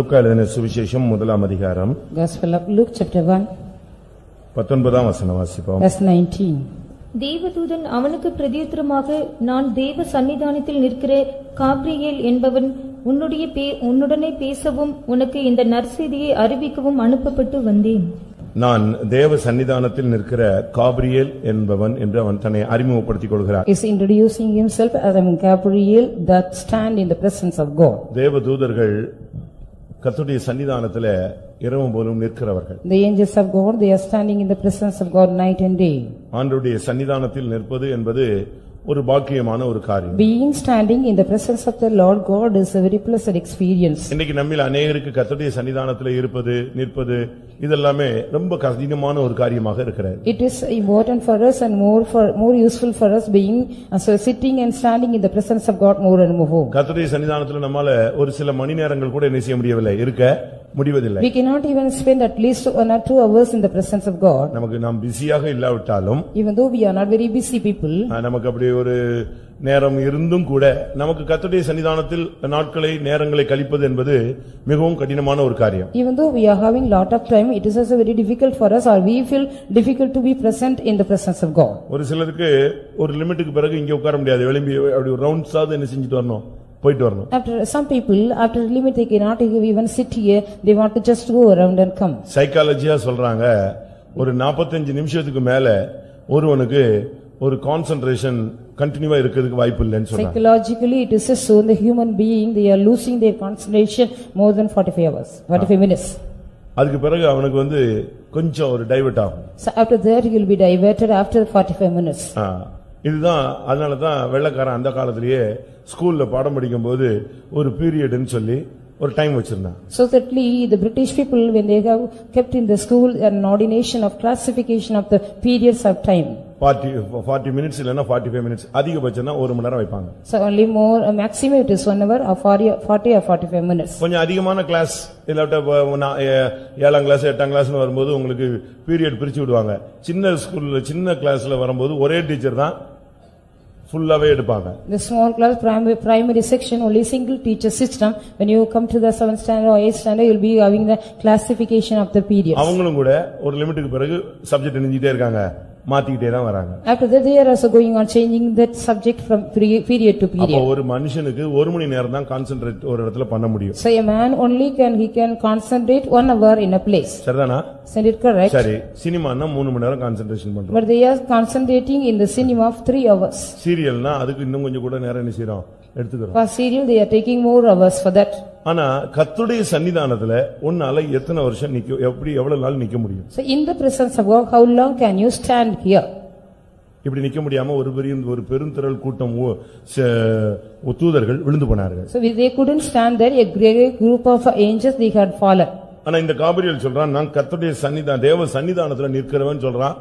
லூக்கா எழுதின சுவிசேஷம் முதலாம் அதிகாரம் Gospel of Luke chapter 1 19ஆம் வசனம் வாசிப்போம். verse 19. தேவதூதன் அவனுக்கு பிரதியுத்தரமாக, நான் தேவ சன்னிதானத்தில் நிற்கிற காப்ரியேல் என்பவன் உன்னுடனே பேசவும் உனக்கு இந்த நற்செய்தியை அறிவிக்கவும் அனுப்பப்பட்டு வந்தேன். நான் தேவ சன்னிதானத்தில் நிற்கிற காப்ரியேல் என்பவன் என்று அவன் தன்னை அறிமுகப்படுத்திக் கொள்கிறார். He is introducing himself as I am Gabriel that stand in the presence of God. தேவதூதர்கள் கர்த்தருடைய சன்னிதானத்திலே இரவும் போலும் நிற்கிறவர்கள். The angels of God, they are standing in the presence of God night and day. ஆண்டவருடைய சன்னிதானத்தில் நிற்பது என்பது ஒரு பாக்கியமான ஒரு காரியம். Being standing in the presence of the Lord God is a very pleasant experience. இன்னைக்கு நம்மில் அநேகருக்கு கர்த்தருடைய சன்னிதானத்திலே இருப்பது நிற்பது இதெல்லாமே ரொம்ப கடினமான ஒரு காரியமாக இருக்கிறது. It is important for us and more useful for us being sitting and standing in the presence of God more and more. கர்த்தருடைய சன்னிதானத்திலே நம்மால ஒரு சில மணி நேரங்கள் கூட என்ன செய்ய முடியவில்லை, இருக்க முடிவதில்லை. We cannot even spend at least 1 or 2 hours in the presence of God. நமக்கு நாம் பிஸியாக இல்லாவிட்டாலும், even though we are not very busy people, நமக்கு அப்படி ஒரு நேரம் இருந்தும் கூட நமக்கு கர்த்தருடைய சன்னிதானத்தில் நாட்களை நேரங்களை கழிப்பது என்பது மிகவும் கடினமான ஒரு காரியம். Even though we are having lot of time, it is also very difficult for us, or we feel difficult to be present in the presence of God. ஒரு சிலருக்கு ஒரு லிமிட்டுக்கு பிறகு இங்க உட்கார முடியாது, வெளியே அப்படி ஒரு ரவுண்ட்ஸ் ஆவது என்ன செஞ்சுட்டு வரணும், போயிட்டு வரணும். After some people, after a limit they cannot even sit here, they want to just go around and come. சைக்காலஜியா சொல்றாங்க, ஒரு 45 நிமிஷத்துக்கு மேல ஒருவனுக்கு ஒரு கான்சென்ட்ரேஷன் கண்டினியூவா இருக்கிறதுக்கு வாய்ப்பு இல்லைன்னு சொல்றாங்க. Psychologically it is so, the human being they are losing their concentration more than 45 minutes. அதுக்கு பிறகு அவனுக்கு கொஞ்சம் ஒரு டைவர்ட் ஆகும். So after that he will be diverted after 45 minutes. இதுதான், அதனாலதான் வெள்ளைக்காரன் அந்த காலத்திலேயே ஸ்கூல்ல பாடம் படிக்கும்போது ஒரு பீரியட்னு சொல்லி ஒரு டைம் வச்சிருந்தாங்க. So certainly the British people, when they have kept in the school an ordination of classification of the periods of time. 40 minutes இல்லனா 45 minutes, அதிகபட்சம்னா 1 மணி நேரம் வைப்பாங்க. So only more maximum it is 1 hour or 40 or 45 minutes. கொஞ்சம் அதிகமான class இல்லாட்ட 7ஆம் class 8ஆம் கிளாஸ்னு வரும்போது உங்களுக்கு பீரியட் பிரிச்சு விடுவாங்க. சின்ன ஸ்கூல்ல சின்ன கிளாஸ்ல வரும்போது ஒரே டீச்சர் தான் ஃபுல்லாவே எடுப்பாங்க. The small class primary section only single teacher system. When you come to the 7th standard or 8th standard, you will be having the classification of the periods. அவங்களும் கூட ஒரு லிமிட்டுக்கு பிறகு சப்ஜெக்ட் நிஞ்சிட்டே இருக்காங்க, மாத்திக்கிட்டே தான் வராங்க. After that they are also going on changing that subject from period to period. அப்ப ஒரு மனுஷனுக்கு 1 மணி நேரம் தான் கான்சென்ட்ரேட் ஒரு இடத்துல பண்ண முடியும். So a man only can concentrate 1 hour in a place. சரிதானா? Is it correct? சரி, சினிமான்னா 3 மணி நேரம் கான்சென்ட்ரேஷன் பண்றோம். But they are concentrating in the cinema of 3 hours. சீரியல்னா அதுக்கு இன்னும் கொஞ்சம் கூட நேரம் என்ன செய்றோம், எடுத்துக்கிறோம். For serial they are taking more hours for that. ஆனா கர்த்தருடைய சன்னிதானத்துல உன்னால எத்தனை வருஷம் நிக்க, எவ்வளவு நாள் நிக்க முடியும்? So in the presence of God, how long can you stand here? இப்படி நிக்க முடியாம ஒரு பெருந்திரள் கூட்டம் தூதர்கள் விழுந்து போனார்கள். So they couldn't stand there, a great group of angels they had fallen. ஆனா இந்த காபிரியல் சொல்றான், நான் கர்த்தருடைய தேவ சன்னிதானத்துல நிற்கிறவன் சொல்றான்.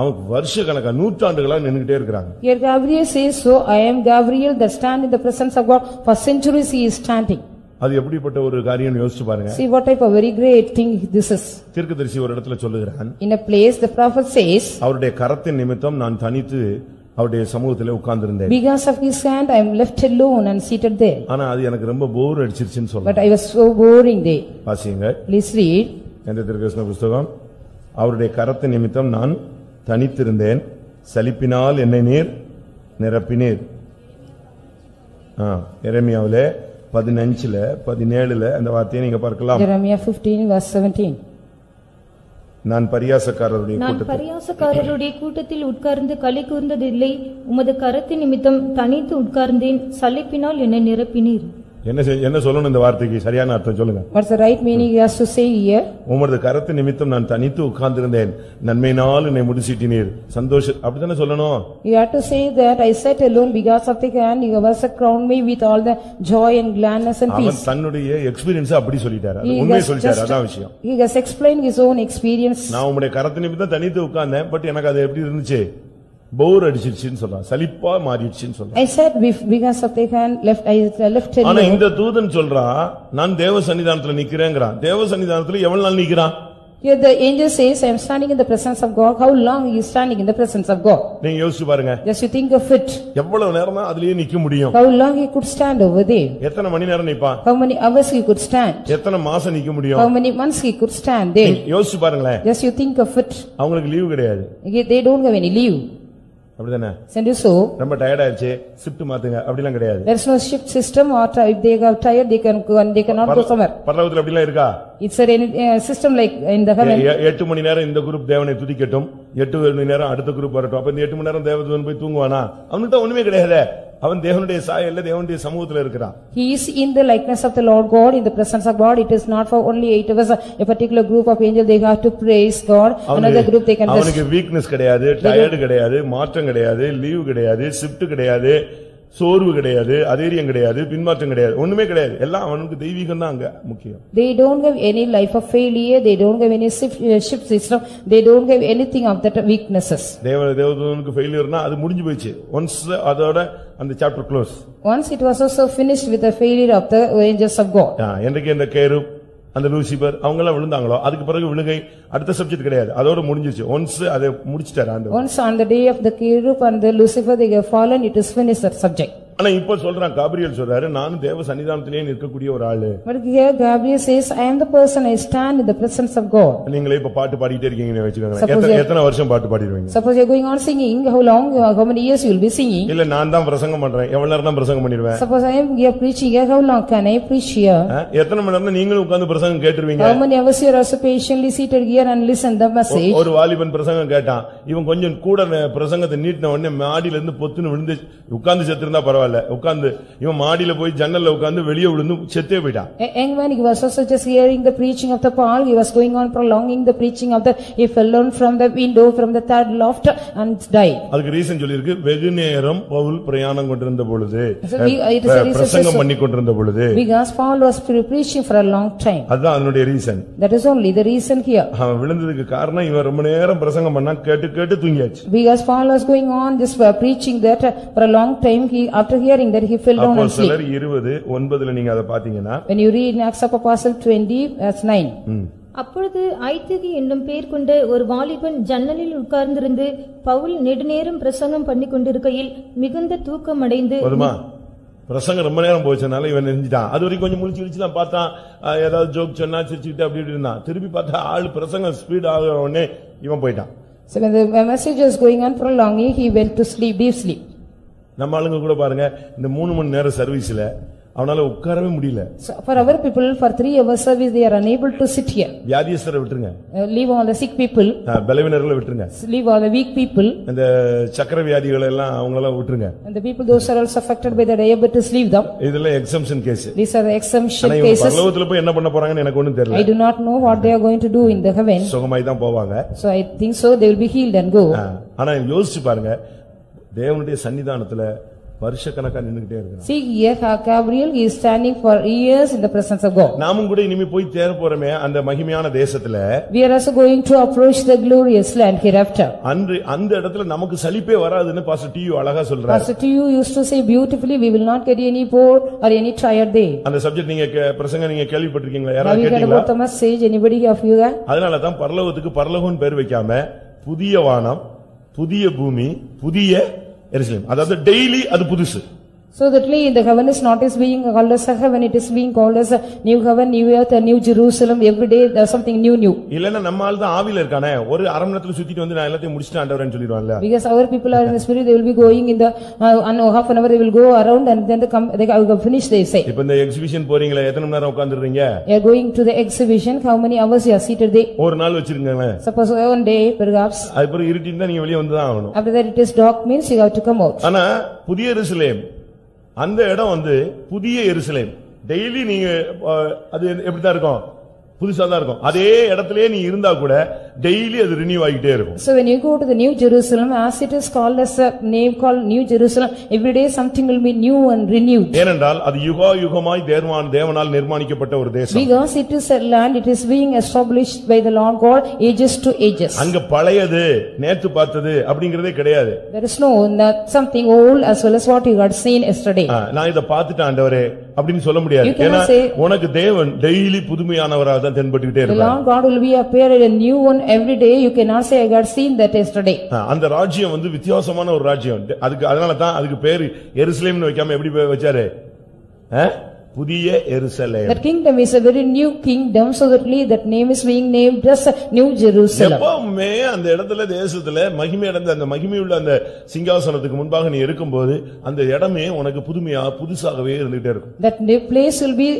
அவன் வருஷ கணக்கா நூற்றாண்டுகளா நின்னுட்டே இருக்காங்க. Here Gabriel says, so I am Gabriel that stand in the presence of God, for centuries he is standing. அது எப்படிப்பட்ட ஒரு காரியம் யோசிச்சு பாருங்க. See what type of very great thing this is. தீர்க்கதரிசி ஒரு இடத்துல சொல்லுகிறான், in a place the prophet says, அவருடைய கரத்தின் நிமித்தம் நான் தனித்து அவருடைய சமூகத்திலே உட்கார்ந்திருந்தேன். because of his hand I am left alone and seated there. ஆனா அது எனக்கு ரொம்ப போர் அடிச்சிருச்சுன்னு சொல்றான். But I was so boring there. வாசிங்க. Please read. இந்த தீர்க்கதரிசன புத்தகம், அவருடைய கரத்தின் நிமித்தம் நான் தனித்திருந்தேன், சலிப்பினால் என்னை நீர் நிரப்பினீர். எரேமியாவிலே 15ல 17ல அந்த வார்த்தையை நீங்க பார்க்கலாம். Jeremiah 15 verse 17. நான் பரியாசக்காரருடைய கூட்டத்தில் உட்கார்ந்து களி கூர்ந்ததில்லை, உமது கரத்தின் நிமித்தம் தனித்து உட்கார்ந்தேன், சலிப்பினால் என்னை நிரப்பினீர். என்ன சொல்லணும் இந்த வார்த்தைக்கு சரியான அர்த்தம் சொல்லுங்க. What's the right meaning he has to say here? உமது கரத்தின் நிமித்தம் நான் தனித்து உட்கார்ந்திருந்தேன், நன்மையினால் என்னை முடிசூட்டினீர். சந்தோஷம் அப்படிதானே சொல்லணும். You have to say that I sat alone because of the hand, you have crowned me with all the joy and gladness and peace. அவன் தன்னுடைய எக்ஸ்பீரியன்ஸ் அப்படி சொல்லிட்டாரு, உண்மையை சொல்லிட்டாரு, அதான் விஷயம். He has explained his own experience. நான் உம்முடைய கரத்தின் நிமித்தம் தனித்து உட்கார்ந்தேன், பட் எனக்கு அது எப்படி இருந்துச்சு, போர் அடிச்சிருச்சுன்னு சொல்றான், சலிப்பா மாறிடுச்சுன்னு சொல்றான். I said because of the hand left alone. ஆனா இந்த தூதன் சொல்றான், நான் தேவ சன்னிதானத்துல நிக்கிறேங்கறான். தேவ சன்னிதானத்துல எவ்வளவு நாள் நிக்கிறான்? Here the angel says, I am standing in the presence of God. How long he is standing in the presence of God? நீங்க யோசிச்சு பாருங்க. Just you think of it. எவ்வளவு நேரம் தான் அதிலேயே நிக்க முடியும்? How long he could stand over there? எத்தனை மணி நேரம் நிப்பான்? How many hours he could stand? எத்தனை மாசம் நிக்க முடியும்? How many months he could stand there? யோசிச்சு பாருங்களேன். Just you think of it. அவங்களுக்கு லீவு கிடையாது. They don't have any leave. அப்படிதானே? So ரொம்ப டயர்ட் ஆயிடுச்சு ஷிஃப்ட் மாத்துங்க அப்படிலாம் கிடையாது. There is no shift system or if they are tired they can go and they cannot go somewhere. பரலோகத்துல அப்படிலாம் இருக்கா? It's a system like in the heaven. 8 மணி நேரம் இந்த குரூப் தேவனை துதிக்கட்டும், 8 மணி நேரம் அடுத்த குரூப் வரட்டும். அப்ப இந்த 8 மணி நேரம் தேவதூதன் போய் தூங்குவானா? அவனுக்கு தான் ஒண்ணுமே கிடையாது. அவன் தேவனுடைய சாயல்ல தேவனுடைய சமூகத்துல இருக்கிறான். He is in the likeness of the Lord God, in the presence of God. It is not for only 8 hours. A particular group of angels they have to praise God. Another group they can rest. அவனுக்கு weakness கிடையாது, tired கிடையாது, மாற்றம் கிடையாது, leave கிடையாது, shift கிடையாது, சோர்வு கிடையாது, அதேரியம் கிடையாது, பின்மாற்றம் கிடையாது, ஒண்ணுமே கிடையாது. எல்லாம் அவனுக்கு தெய்வீகம் தான் அங்க முக்கியம். They don't have any life of failure, they don't have any shift system, they don't have anything of that weaknesses. தேவதூதனுக்கு ஃபெயிலியர்னா அது முடிஞ்சு போயிடுச்சு. ஒன்ஸ் அதோட அந்த chapter close. Once it was also finished with the failure of the angels of God. என்னைக்கு இந்த கேருப் அந்த Lucifer அவங்க எல்லாம் விழுந்தாங்களோ அதுக்கு பிறகு விழுகை அடுத்த சப்ஜெக்ட் கிடையாது, அதோட முடிஞ்சிருச்சு. ஒன்ஸ் அதை முடிச்சிட்டாரு ஆண்டவர். Once on the day of the cherub and the Lucifer they have fallen, it is finished that subject. ஆனா இப்ப சொல்றான் காபிரியல் சொல்றாரு, நான் தேவ சன்னிதானத்திலே நிற்கக்கூடிய ஒரு ஆளு. But here Gabriel says, I am the person, I stand in the presence of God. நீங்களே இப்ப பாட்டு பாடிட்டே இருக்கீங்கன்னு வெச்சுக்கோங்க. எத்தனை வருஷம் பாட்டு பாடிடுவீங்க? Suppose you are going on singing, how long, how many years you will be singing? இல்ல நான் தான் பிரசங்கம் பண்றேன், எவ்வளவு நேரம் தான் பிரசங்கம் பண்ணிடுவேன்? Suppose I am here preaching here, how long can I preach here? எத்தனை மணி நேரம் நீங்களும் உட்கார்ந்து பிரசங்கம் கேட்டுருவீங்க? How many hours you are also patiently seated here and listen the message? ஒரு வாலிபன் பிரசங்கம் கேட்டான், இவன் கொஞ்சம் கூட பிரசங்கத்தை நீட்டின உடனே மாடியில இருந்து பொத்துன்னு விழுந்து உட்கார்ந்து செத்துருந்தா பரவாயில்ல, உட்கார்ந்து இவன் மாடியில போய் ஜன்னல்ல உட்கார்ந்து வெளியே விழுந்து செத்தே போயிட்டான். And when he was also just hearing the preaching of the Paul, he was going on prolonging the preaching of the, he fell down from the window from the third loft and died. அதுக்கு reason சொல்லிருக்கு, வெகு நேரம் பவுல் பிரயாணம் கொண்டிருந்த பொழுது, பிரசங்கம் பண்ணி கொண்டிருந்த பொழுது. Because Paul was preaching for a long time. அதான் அதனுடைய reason. That is only the reason here. அவன் விழுந்ததுக்கு காரணம் இவன் ரொம்ப நேரம் பிரசங்கம் பண்ணா கேட்டு கேட்டு தூங்கியாச்சு. Because Paul was going on this preaching that for a long time, he after hearing that he fell down and sleep. அப்போஸ்தலர் 20:9 நீங்க அதை பாத்தீங்கன்னா, when you read in Acts of Apostles 20 verse 9. அப்பொழுது ஐத்திகி என்னும் பேர் கொண்ட ஒரு வாலிபன் ஜன்னலில் உட்கார்ந்திருந்து பவுல் நெடுநேரம் பிரசங்கம் பண்ணி கொண்டிருக்கையில் மிகுந்த தூக்கம் அடைந்து. பிரசங்கம் ரொம்ப நேரம் போச்சனால இவன் நெஞ்சிட்டான். அது வரைக்கும் கொஞ்சம் முழிச்சு தான் பார்த்தான், ஏதாவது ஜோக் சொன்னா சிரிச்சுக்கிட்டு அப்படி இருந்தான். திருப்பி பார்த்தா ஆள் பிரசங்கம் ஸ்பீட் ஆக உடனே இவன் போயிட்டான். So when the message was going on prolonging, he went to sleep, deep sleep. நம்ம ஆளுங்க கூட பாருங்க, இந்த 3 மணி நேரம் சர்வீஸ்ல அவனால உட்காரவே முடியல. So for our people for 3 hours service they are unable to sit here. வியாதியஸ்தரை விட்டுருங்க, leave all the sick people, பலவீனர்களை விட்டுருங்க, leave all the weak people, அந்த சக்கர வியாதிகளை எல்லாம் அவங்கள எல்லாம் விட்டுருங்க. And the people those are also affected by the diabetes, leave them. இதெல்லாம் exemption case. These are the exemption cases. பரலோகத்துல போய் என்ன பண்ண போறாங்கன்னு எனக்கு ஒண்ணும் தெரியல. I do not know what they are going to do in the heaven. சுகமாய் தான் போவாங்க. So I think so they will be healed and go. ஆனா யோசிச்சு பாருங்க, தேவனுடைய சன்னிதானத்துல வருஷக்கணக்கா நின்னுட்டே இருக்கான். See here Gabriel is standing for years in the presence of God. நாமும் கூட இனிமே போய் சேர போறோமே அந்த மகிமையான தேசத்துல. We are also going to approach the glorious land hereafter. அந்த இடத்துல நமக்கு சலிப்பே வராதுன்னு பாஸ்டர் டியூ அழகா சொல்றாரு. Pastor Tiyu used to say beautifully, we will not get any bored or any tired day. அந்த சப்ஜெக்ட் நீங்க பிரசங்கம் நீங்க கேள்விப்பட்டிருக்கீங்களா? யாராவது கேட்டீங்களா? About the message, anybody of you? அதனால தான் பரலோகத்துக்கு பரலோகம் பேர் வைக்காம புதிய வானம், புதிய பூமி, புதிய எருசலேம், அதாவது டெய்லி அது புதுசு. So that in the heaven is not as being called as a heaven, it is being called as a new heaven, new earth, a new Jerusalem. Every day there is something new. இல்லன்னா நம்ம ஆளு தான் ஆவில இருக்கானே, ஒரு அரை மணி நேரத்துல சுத்திட்டு வந்து நான் எல்லாத்தையும் முடிச்சிட்டேன் ஆண்டவரேன்னு சொல்லிடுவான்ல. Because our people are in the spirit, they will be going in the half an hour they will go around and then they will finish, they say. இப்போ இந்த எக்ஸிபிஷன் போறீங்களே, எத்தனை மணி நேரம் உட்கார்ந்துறீங்க? You are going to the exhibition, how many hours you are seated there? ஒரு நாள் வச்சிருக்கீங்களே. Suppose one day perhaps. அதுக்கு இருட்டினா நீங்க வெளிய வந்து தான் ஆகணும். After that it is dark means you have to come out. ஆனா புதிய எருசலேம் அந்த இடம் வந்து புதிய எருசலேம், டெய்லி நீங்க அது எப்படிதான் இருக்கும்? புதுசா தான் இருக்கும். அதே இடத்திலே நீ இருந்தா கூட டெய்லி அது ரினியூ ஆகிட்டே இருக்கும். So when you go to the New Jerusalem, as it is called as a name called New Jerusalem, every day something will be new and renewed. ஏனென்றால் அது யுகா யுகமாய் தேவனால் நிர்மாணிக்கப்பட்ட ஒரு தேசம். Because it is a land, it is being established by the Lord God ages to ages. அங்க பழையது நேத்து பார்த்தது அப்படிங்கறதே கிடையாது. There is no something old as well as what you had seen yesterday. நான் இத பார்த்துட்டேன் ஆண்டவரே அப்படின்னு சொல்ல முடியாது. ஏன்னா உனக்கு தேவன் டெய்லி புதுமையானவரா தான் தென்பட்டுக்கிட்டே The இருப்பார். Lord God will be appeared a new one every day. You cannot say I got seen that yesterday. அந்த ராஜ்யம் வந்து வித்தியாசமான ஒரு ராஜ்யம். அதனால தான் அதுக்கு பேரு எருசலேம்னு வைக்காம எப்படி வச்சாரு? புதிய எருசலேம். That kingdom is a very new kingdom, so that name is being named as New Jerusalem. எப்பவுமே அந்த இடத்துல தேசத்துல மகிமை அடைந்த அந்த மகிமையுள்ள அந்த சிங்காசனத்துக்கு முன்பாக நீ இருக்கும்போது அந்த இடமே உனக்கு புதுசாகவே இருந்துட்டே இருக்கும். That place will be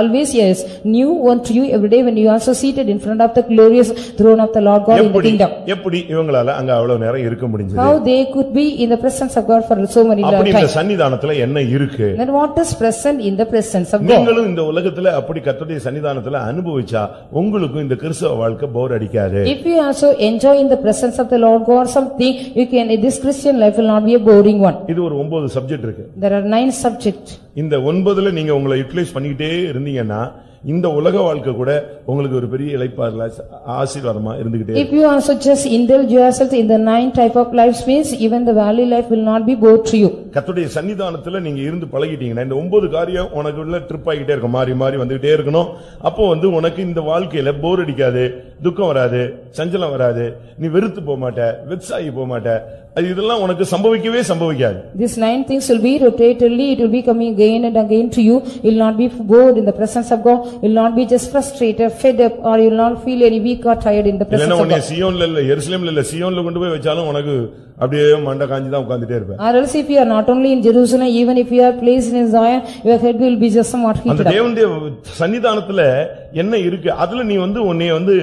always yes, new unto you every day when you are also seated in front of the glorious throne of the Lord God in the kingdom. எப்படி இவங்களால அங்க அவ்வளவு நேரம் இருக்க முடிஞ்சது? How they could be in the presence of God for so many அப்படி இந்த times. சன்னிதானத்துல என்ன இருக்கு? Then what is present in the presence of God? நீங்களும் இந்த உலகத்துல அப்படி கர்த்தருடைய சன்னிதானத்துல அனுபவிச்சா உங்களுக்கு இந்த கிறிஸ்தவ வாழ்க்கை போர் அடிக்காது. If you also enjoy in the presence of the Lord God something, you can, this Christian life will not be a boring one. இது ஒரு 9 சப்ஜெக்ட் இருக்கு. There are 9 subjects. இந்த 9ல நீங்க உங்களை யூட்டிலைஸ் பண்ணிக்கிட்டே இருந்தீங்கன்னா இந்த உலக வாழ்க்கை கூட உங்களுக்கு ஒரு பெரிய இளைப்பாறல ஆசீர்வாதமா இருந்துகிட்டே. If you also just indulge yourself in the 9 type of life means even the valley life will not be bored to you. கர்த்தருடைய சன்னிதானத்துல நீங்க இருந்து பழகிட்டீங்கன்னா இந்த 9 காரியம் உனக்கு உள்ள ட்ரிப் ஆகிட்டே இருக்கும், மாறி மாறி வந்துகிட்டே இருக்கணும். அப்போ உனக்கு இந்த வாழ்க்கையில போர் அடிக்காது, துக்கம் வராது, சஞ்சலம் வராது, நீ வெறுத்து போக மாட்ட, வெக்ஸ் ஆகி போக மாட்ட. இதெல்லாம் உனக்கு சம்பவிக்கவே சம்பவிக்காது. These 9 things will be rotatingly, it will be coming again and again to you. You will not be bored in the presence of God. You will not be just frustrated, fed up, or you will not feel any weak or tired in the presence of God. சியோன்ல இல்ல எருசலேம்ல இல்ல சியோன்ல கொண்டு போய் வச்சாலும் உனக்கு அப்படியே மண்ட காஞ்சி தான் உட்கார்ந்துட்டே இருப்ப. Or else if you are not only in Jerusalem, even if you are placed in Zion, your head will be just somewhat heated up. அந்த தேவனுடைய சன்னிதானத்துல என்ன இருக்கு அதுல நீ உன்னை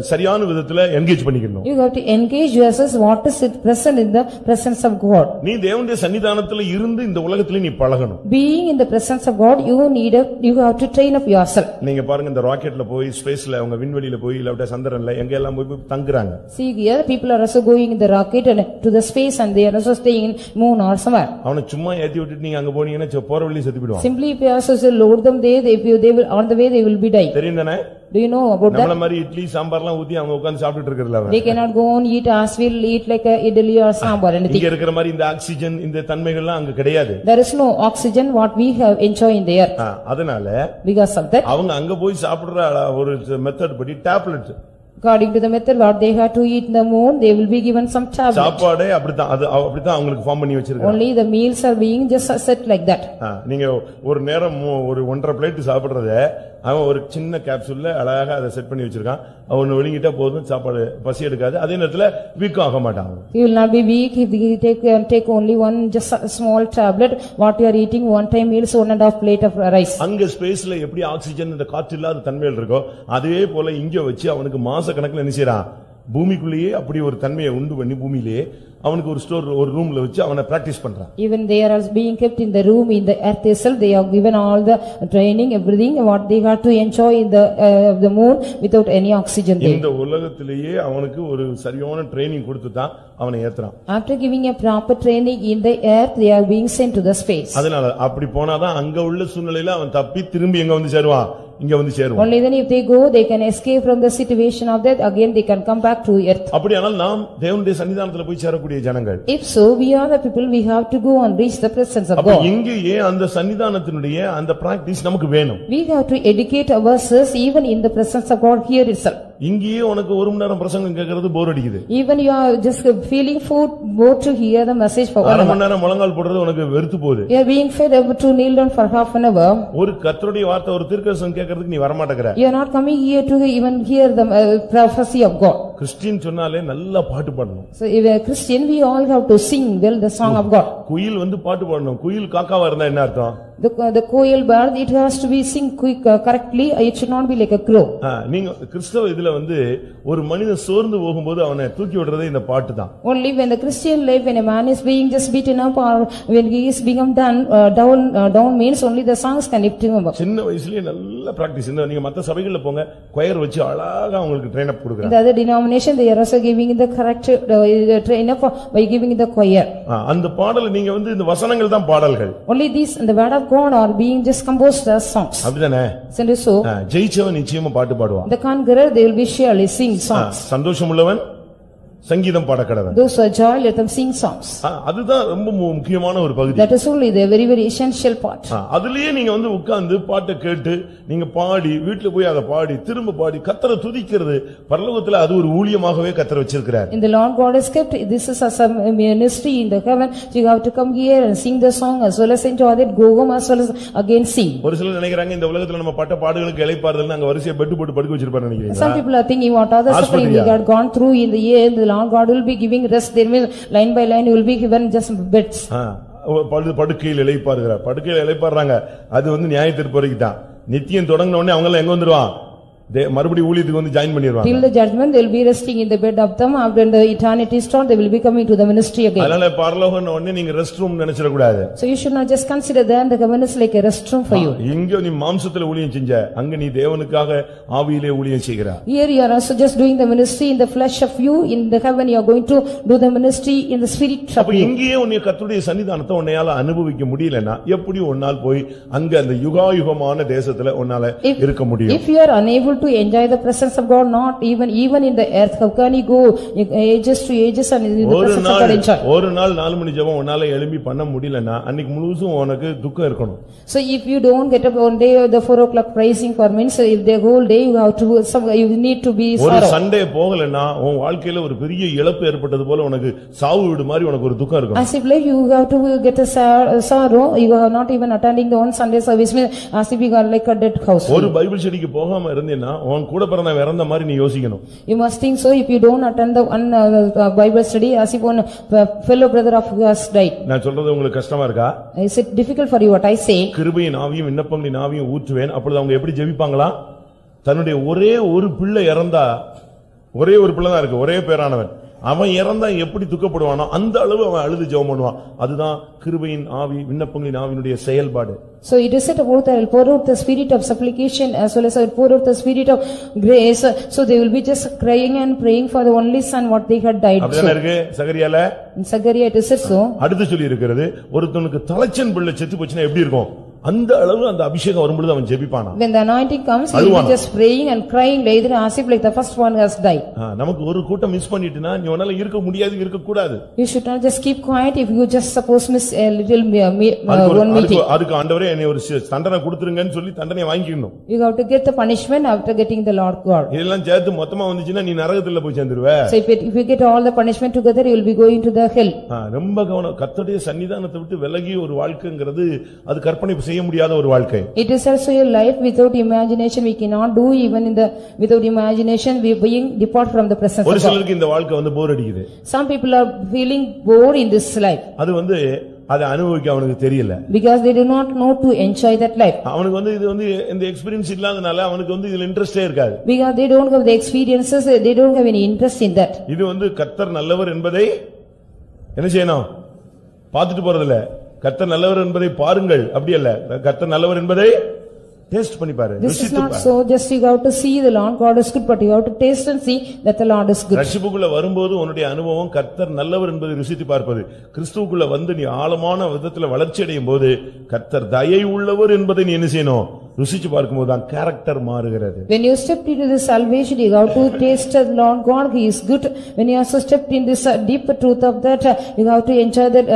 சரியான விதத்துல என்கேஜ் பண்ணிக்கணும். You have to engage yourself what is it present in the presence of God. நீ தேவனுடைய சன்னிதானத்துல இருந்து இந்த உலகத்துல நீ பழகணும். Being in the presence of God, you have to train up yourself. நீங்க பாருங்க இந்த ராக்கெட்ல போய் ஸ்பேஸ்ல அவங்க விண்வெளியில போய் இல்ல சந்திரன்ல எங்க எல்லாம் போய் தங்குறாங்க. See here people are also going in the rocket and to the space and they are also staying in moon or somewhere. அவனை சும்மா ஏத்தி விட்டுட்டு நீங்க அங்க போனீங்கன்னா போற வழியில செத்து போய்டுவாங்க. Simply if you also load them there, they will on the way they will be dying. தெரியுதானே? Do you know about that? நம்மள மாதிரி இட்லி சாம்பார்லாம் ஊத்தி அவங்க உட்கார்ந்து சாப்பிட்டுட்டு இருக்கறல. They cannot go on eat as will eat like a idli or sambar anything. இங்க இருக்கிற மாதிரி இந்த ஆக்ஸிஜன் இந்த தன்மைகள்லாம் அங்க கிடையாது. There is no oxygen what we have enjoy in the earth. அதனால because of that அவங்க அங்க போய் சாப்பிடுற ஒரு மெத்தட் படி tablet. According to the method what they have to eat in the moon, they will be given some tablet. சாப்பாடே அப்படிதான் அப்படிதான் அவங்களுக்கு ஃபார்ம் பண்ணி வச்சிருக்காங்க. Only the meals are being just set like that. நீங்க ஒரு நேரம் ஒரு 1.5 பிளேட் சாப்பிடுறதே அவன் ஒரு சின்ன கேப்சூல்ல அழகா அதை செட் பண்ணி வச்சிருக்கான். அவன் விழுங்கிட்டா போதும், சாப்பாடு பசி எடுக்காது, அதே நேரத்துல வீக் ஆக மாட்டான். He will not be weak if he take only one just a small tablet what you are eating one time meals 1.5 plate of rice. அங்க ஸ்பேஸ்ல எப்படி ஆக்ஸிஜன் இந்த காற்று இல்லாத தன்மைகள் இருக்கோ அதே போல இங்க வச்சு அவனுக்கு மாச கணக்குல என்ன செய்றான், பூமிக்குள்ளேயே அப்படி ஒரு தன்மையை உண்டு பண்ணி பூமியிலேயே அவனுக்கு ஒரு ஸ்டோர் ஒரு ரூம்ல வச்சு அவனை பிராக்டீஸ் பண்றான். Even they are being kept in the room in the earth itself, they are given all the training everything what they have to enjoy in the moon without any oxygen there. இந்த உலகத்திலேயே அவனுக்கு ஒரு சரியான training கொடுத்து தான் அவனை ஏத்துறான். After giving a proper training in the earth they are being sent to the space. அதனால அப்படி போனாதான் அங்க உள்ள சூழ்நிலையில அவன் தப்பி திரும்பி எங்க வந்து சேருவான், இங்க வந்து சேருவான். Only then if they go they can escape from the situation of that, again they can come back to earth. அப்படியானால் நாம் தேவனுடைய சன்னிதானத்துல போய் சேரக்கூடிய ஜனங்கள். If so, we are the people, we have to go and reach the presence of God. அப்ப இங்கேயே அந்த சன்னிதானத்தினுடைய அந்த பிராக்டீஸ் நமக்கு வேணும். We have to educate ourselves even in the presence of God here itself. இங்கேயே உனக்கு 1 மணி நேரம் பிரசங்கம் கேட்கிறது போர் அடிக்குது. Even you are just feeling bored to hear the message for 1 hour. 1 மணி நேரம் முழங்கால் போடுறது உனக்கு வெறுத்து போகுது. You are being fed up to kneel down for half an hour. ஒரு கர்த்தருடைய வார்த்தை ஒரு தீர்க்கதரிசனம் கேட்கிறதுக்கு நீ வர மாட்டேங்கற. You are not coming here to even hear the prophecy of God. Christian சொன்னாலே நல்லா பாட்டு பாடணும். So if a Christian we all have to sing well the song of God. குயில் பாட்டு பாடணும். குயில் காக்காவா இருந்தா என்ன அர்த்தம்? The koil bird it has to be sing quick correctly, it should not be like a crow. நீங்க கிறிஸ்தவ இதுல ஒரு மனிதன் சோர்ந்து போகும்போது அவனை தூக்கி விடுறதே இந்த பாட்டு தான். Only when the Christian life when a man is being just beaten up or when he is become down means only the songs can lift him up. சின்ன வயசுலயே நல்ல பிராக்டீஸ். நீங்க மத்த சபைகள்ல போங்க, கொயர் வச்சு அழகா உங்களுக்கு ட்ரெயின் அப் கொடுக்கறாங்க. The other denomination they are also giving the correct train up by giving the choir. அந்த பாடல் நீங்க இந்த வசனங்கள் தான் பாடல்கள். Only these and the word of God are being just composed as songs. அப்படிதானே? So ஜெயிச்சவன் நிச்சயமா பாட்டு பாடுவான். the conqueror they will be surely sing songs. சந்தோஷம் உள்ளவன் சங்கீதம் பாடக்கடவன். Those who are joy, let them sing songs. அதுதான் ரொம்ப முக்கியமான ஒரு பகுதி. That is only the very very essential part. அதுலயே நீங்க உட்கார்ந்து பாட்டை கேட்டு நீங்க பாடி வீட்டுல போய் அதை பாடி திரும்ப பாடி கர்த்தரை துதிக்கிறது பரலோகத்துல அது ஒரு ஊழியமாகவே கர்த்தர் வச்சிருக்கிறார். In the Lord God has kept this is a ministry in the heaven. You have to come here and sing the song as well as enjoy it, go home as well as again sing. ஒரு சிலர் நினைக்கிறாங்க இந்த உலகத்துல நம்ம பட்ட பாடுகளுக்கு இளைப்பாறுதல் அங்க வரிசையா பெட் போட்டு படுக்க வச்சிருப்பாரு நினைக்கிறீங்க. Some people are thinking what other suffering we had gone through in the year, the Lord God will be giving rest. There will line by line will be given just beds. படுக்கையில் இளைப்பாறுகிறார். படுக்கையில் இளைப்பாறுறாங்க. அது நியாயத்தீர்ப்பு வரைக்கும் தான். நித்தியம் தொடங்கின உடனே அவங்க எல்லாம் எங்க வந்துருவான்? மறுபடியும் ஊழியத்துக்கு ஜாயின் பண்ணிடுவாங்க. Till the judgment they will be resting in the bed of them. After the eternity start they will be coming to the ministry again. அதனால பரலோகம்னு உடனே நீங்க ரெஸ்ட் ரூம் நினைச்சிட கூடாது. So you should not just consider that the heaven is like a rest room for you. இங்க நீ மாம்சத்துல ஊழியம் செஞ்ச, அங்க நீ தேவனுக்காக ஆவியிலே ஊழியம் செய்கிறாய். Here you are also just doing the ministry in the flesh of you. In the heaven you are going to do the ministry in the spirit of you. அப்ப இங்கேயே உன்னை கர்த்தருடைய சன்னிதானத்தை உன்னையால அனுபவிக்க முடியலனா எப்படி உன்னால் போய் அங்க அந்த யுகாயுகமான தேசத்துல உன்னால இருக்க முடியும்? If you are unable to enjoy the presence of God, not even in the earth, how can you go ages to ages and in the presence of God enjoy? ஒரு நாள் 4 மணி ஜெபம் உன்னால எழும்பி பண்ண முடியலனா அன்னைக்கு முழுசும் உனக்கு துக்கம் இருக்கணும். So if you don't get up one day or the 4 o'clock praising for means if the whole day you have to you need to be sorrow. ஒரு சண்டே போகலனா உன் வாழ்க்கையில ஒரு பெரிய இழப்பு ஏற்பட்டது போல உனக்கு சாவு வீடு மாதிரி உனக்கு ஒரு துக்கம் இருக்கும். As if like you have to get a sorrow, you are not even attending the one Sunday service, as if you are like a dead house. ஒரு பைபிள் ஸ்டடிக்கு போகாம இருந்தேனா உன் கூட பிறந்த இறந்த மாதிரி நீ யோசிக்கணும். You must think so if you don't attend the one Bible study as if one fellow brother of yours died. நான் சொல்றது உங்களுக்கு கஷ்டமா இருக்கா? Is it difficult for you what I say? கிருபையின் ஆவியும் விண்ணப்பங்களின் ஆவியும் ஊற்றுவேன். அப்பொழுது அவங்க எப்படி ஜெபிப்பாங்களா? தன்னுடைய ஒரே ஒரு பிள்ளை இறந்தா, ஒரே ஒரு பிள்ளை தான் இருக்கு, ஒரே பேரானவன், அவன் இறந்தா எப்படி துக்கப்படுவானோ அந்த அளவு அவன் அழுது ஜெபம் பண்ணுவான். அதுதான் கிருபையின் ஆவி விண்ணப்பங்களின் ஆவியினுடைய செயல்பாடு. So it is said about that I will pour out the spirit of supplication as well as I will pour out the spirit of grace. So they will be just crying and praying for the only son what they had died. அப்படியே இருக்கு சகரியால. In Zechariah it is said so. அடுத்து சொல்லி இருக்கிறது ஒருத்தனுக்கு தலைச்சன் பிள்ளை செத்து போச்சுனா எப்படி இருக்கும்? அந்த அளவு அந்த அபிஷேகம் வரும்போது அவன் ஜெபிப்பானா. When the anointing comes he will be just praying and crying later as if like the first one has died. நமக்கு ஒரு கூட்டம் மிஸ் பண்ணிட்டனா நீ உன்னால இருக்க முடியாது, இருக்க கூடாது. You should not just keep quiet if you just suppose miss a little one meeting. அதுக்கு ஆண்டவரே என்னை ஒரு தண்டனை கொடுத்துருங்கன்னு சொல்லி தண்டனை வாங்கிக்கணும். You have to get the punishment after getting the Lord God. இதெல்லாம் சேர்த்து மொத்தமா வந்துச்சுனா நீ நரகத்துல போய் சேர்ந்துருவே. So if you get all the punishment together you will be going to the hell. ரொம்ப கவனம். கர்த்தருடைய சன்னிதானத்தை விட்டு விலகி ஒரு வாழ்க்கைங்கிறது அது கற்பனை செய்ய முடியாத ஒரு வாழ்க்கை. It is also a life without imagination we cannot do. Even in the without imagination we being depart from the presence of God. ஒரு சிலருக்கு இந்த வாழ்க்கை போர் அடிக்குது. Some people are feeling bored in this life. அது அதை அனுபவிக்க அவனுக்கு தெரியல. Because they do not know to enjoy that life. அவனுக்கு இது இந்த எக்ஸ்பீரியன்ஸ் இல்லாதனால அவனுக்கு இதுல இன்ட்ரெஸ்டே இருக்காது. Because they don't have the experiences, they don't have any interest in that. இது கர்த்தர் நல்லவர் என்பதை என்ன செய்யணும்? பார்த்துட்டு போறதில்ல. கர்த்தர் நல்லவர் என்பதை பாருங்கள், அப்படி அல்ல. கர்த்தர் நல்லவர் என்பதை டேஸ்ட் பண்ணி பாரு. This is not so just you have to see the Lord God is good, but you have to taste and see that the Lord is good. ரட்சிப்புக்குள்ள வரும்போது உன்னுடைய அனுபவம் கர்த்தர் நல்லவர் என்பதை ருசித்து பார்ப்பது. கிறிஸ்துவுக்குள்ள நீ ஆழமான விதத்துல வளர்ச்சி அடையும் போது கர்த்தர் தயை உள்ளவர் என்பதை நீ என்ன செய்யணும்? ருசிச்சு பார்க்கும்போது தான் கேரக்டர் மாறுகிறது. When you step into the salvation you have to taste the Lord God, he is good. When you also stepped in this deeper truth of that you have to enjoy that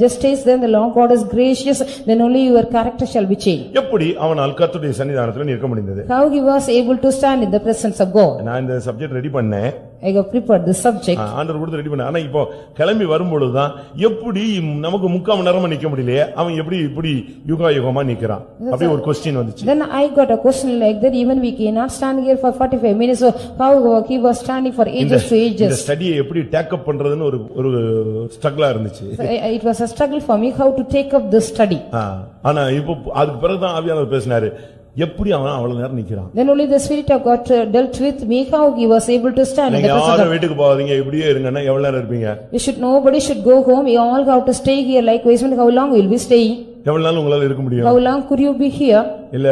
just taste then the Lord God is gracious, then only your character shall be changed. எப்படி அவனால் கர்த்தருடைய சன்னிதானத்துல நிற்க முடிந்தது? How he was able to stand in the presence of God? நான் இந்த subject ready பண்ணேன். I have prepared the subject. ஆண்டவர் கொடுத்து ரெடி பண்ண. ஆனா இப்போ கிளம்பி வரும்பொழுது தான் எப்படி நமக்கு 3/4 மணி நேரமா நிக்க முடியலையே, அவன் எப்படி இப்படி யுகாயுகமா நிக்கிறான்? அப்படி ஒரு क्वेश्चन வந்துச்சு. Then I got a question like that, even we cannot stand here for 45 minutes, so how he was standing for ages to ages. இந்த ஸ்டடியை எப்படி டேக் அப் பண்றதுன்னு ஒரு ஸ்ட்ரகிளா இருந்துச்சு. It was a struggle for me how to take up this study. ஆனா இப்போ அதுக்கு பிறகு தான் ஆவியானவர் பேசினாரு. எப்படி அவன் அவ்வளவு நேரம் நிக்கிறான்? Then only the spirit of God dealt with me how he was able to stand in the presence of God. வீட்டுக்கு போகாதீங்க, இப்படியே இருங்கன்னா எவ்வளவு நேரம் இருப்பீங்க? Nobody should go home, you all have to stay here likewise. How long will we stay? எவ்வளவு நாள் உங்களால இருக்க முடியும்? How long could you be here? இல்ல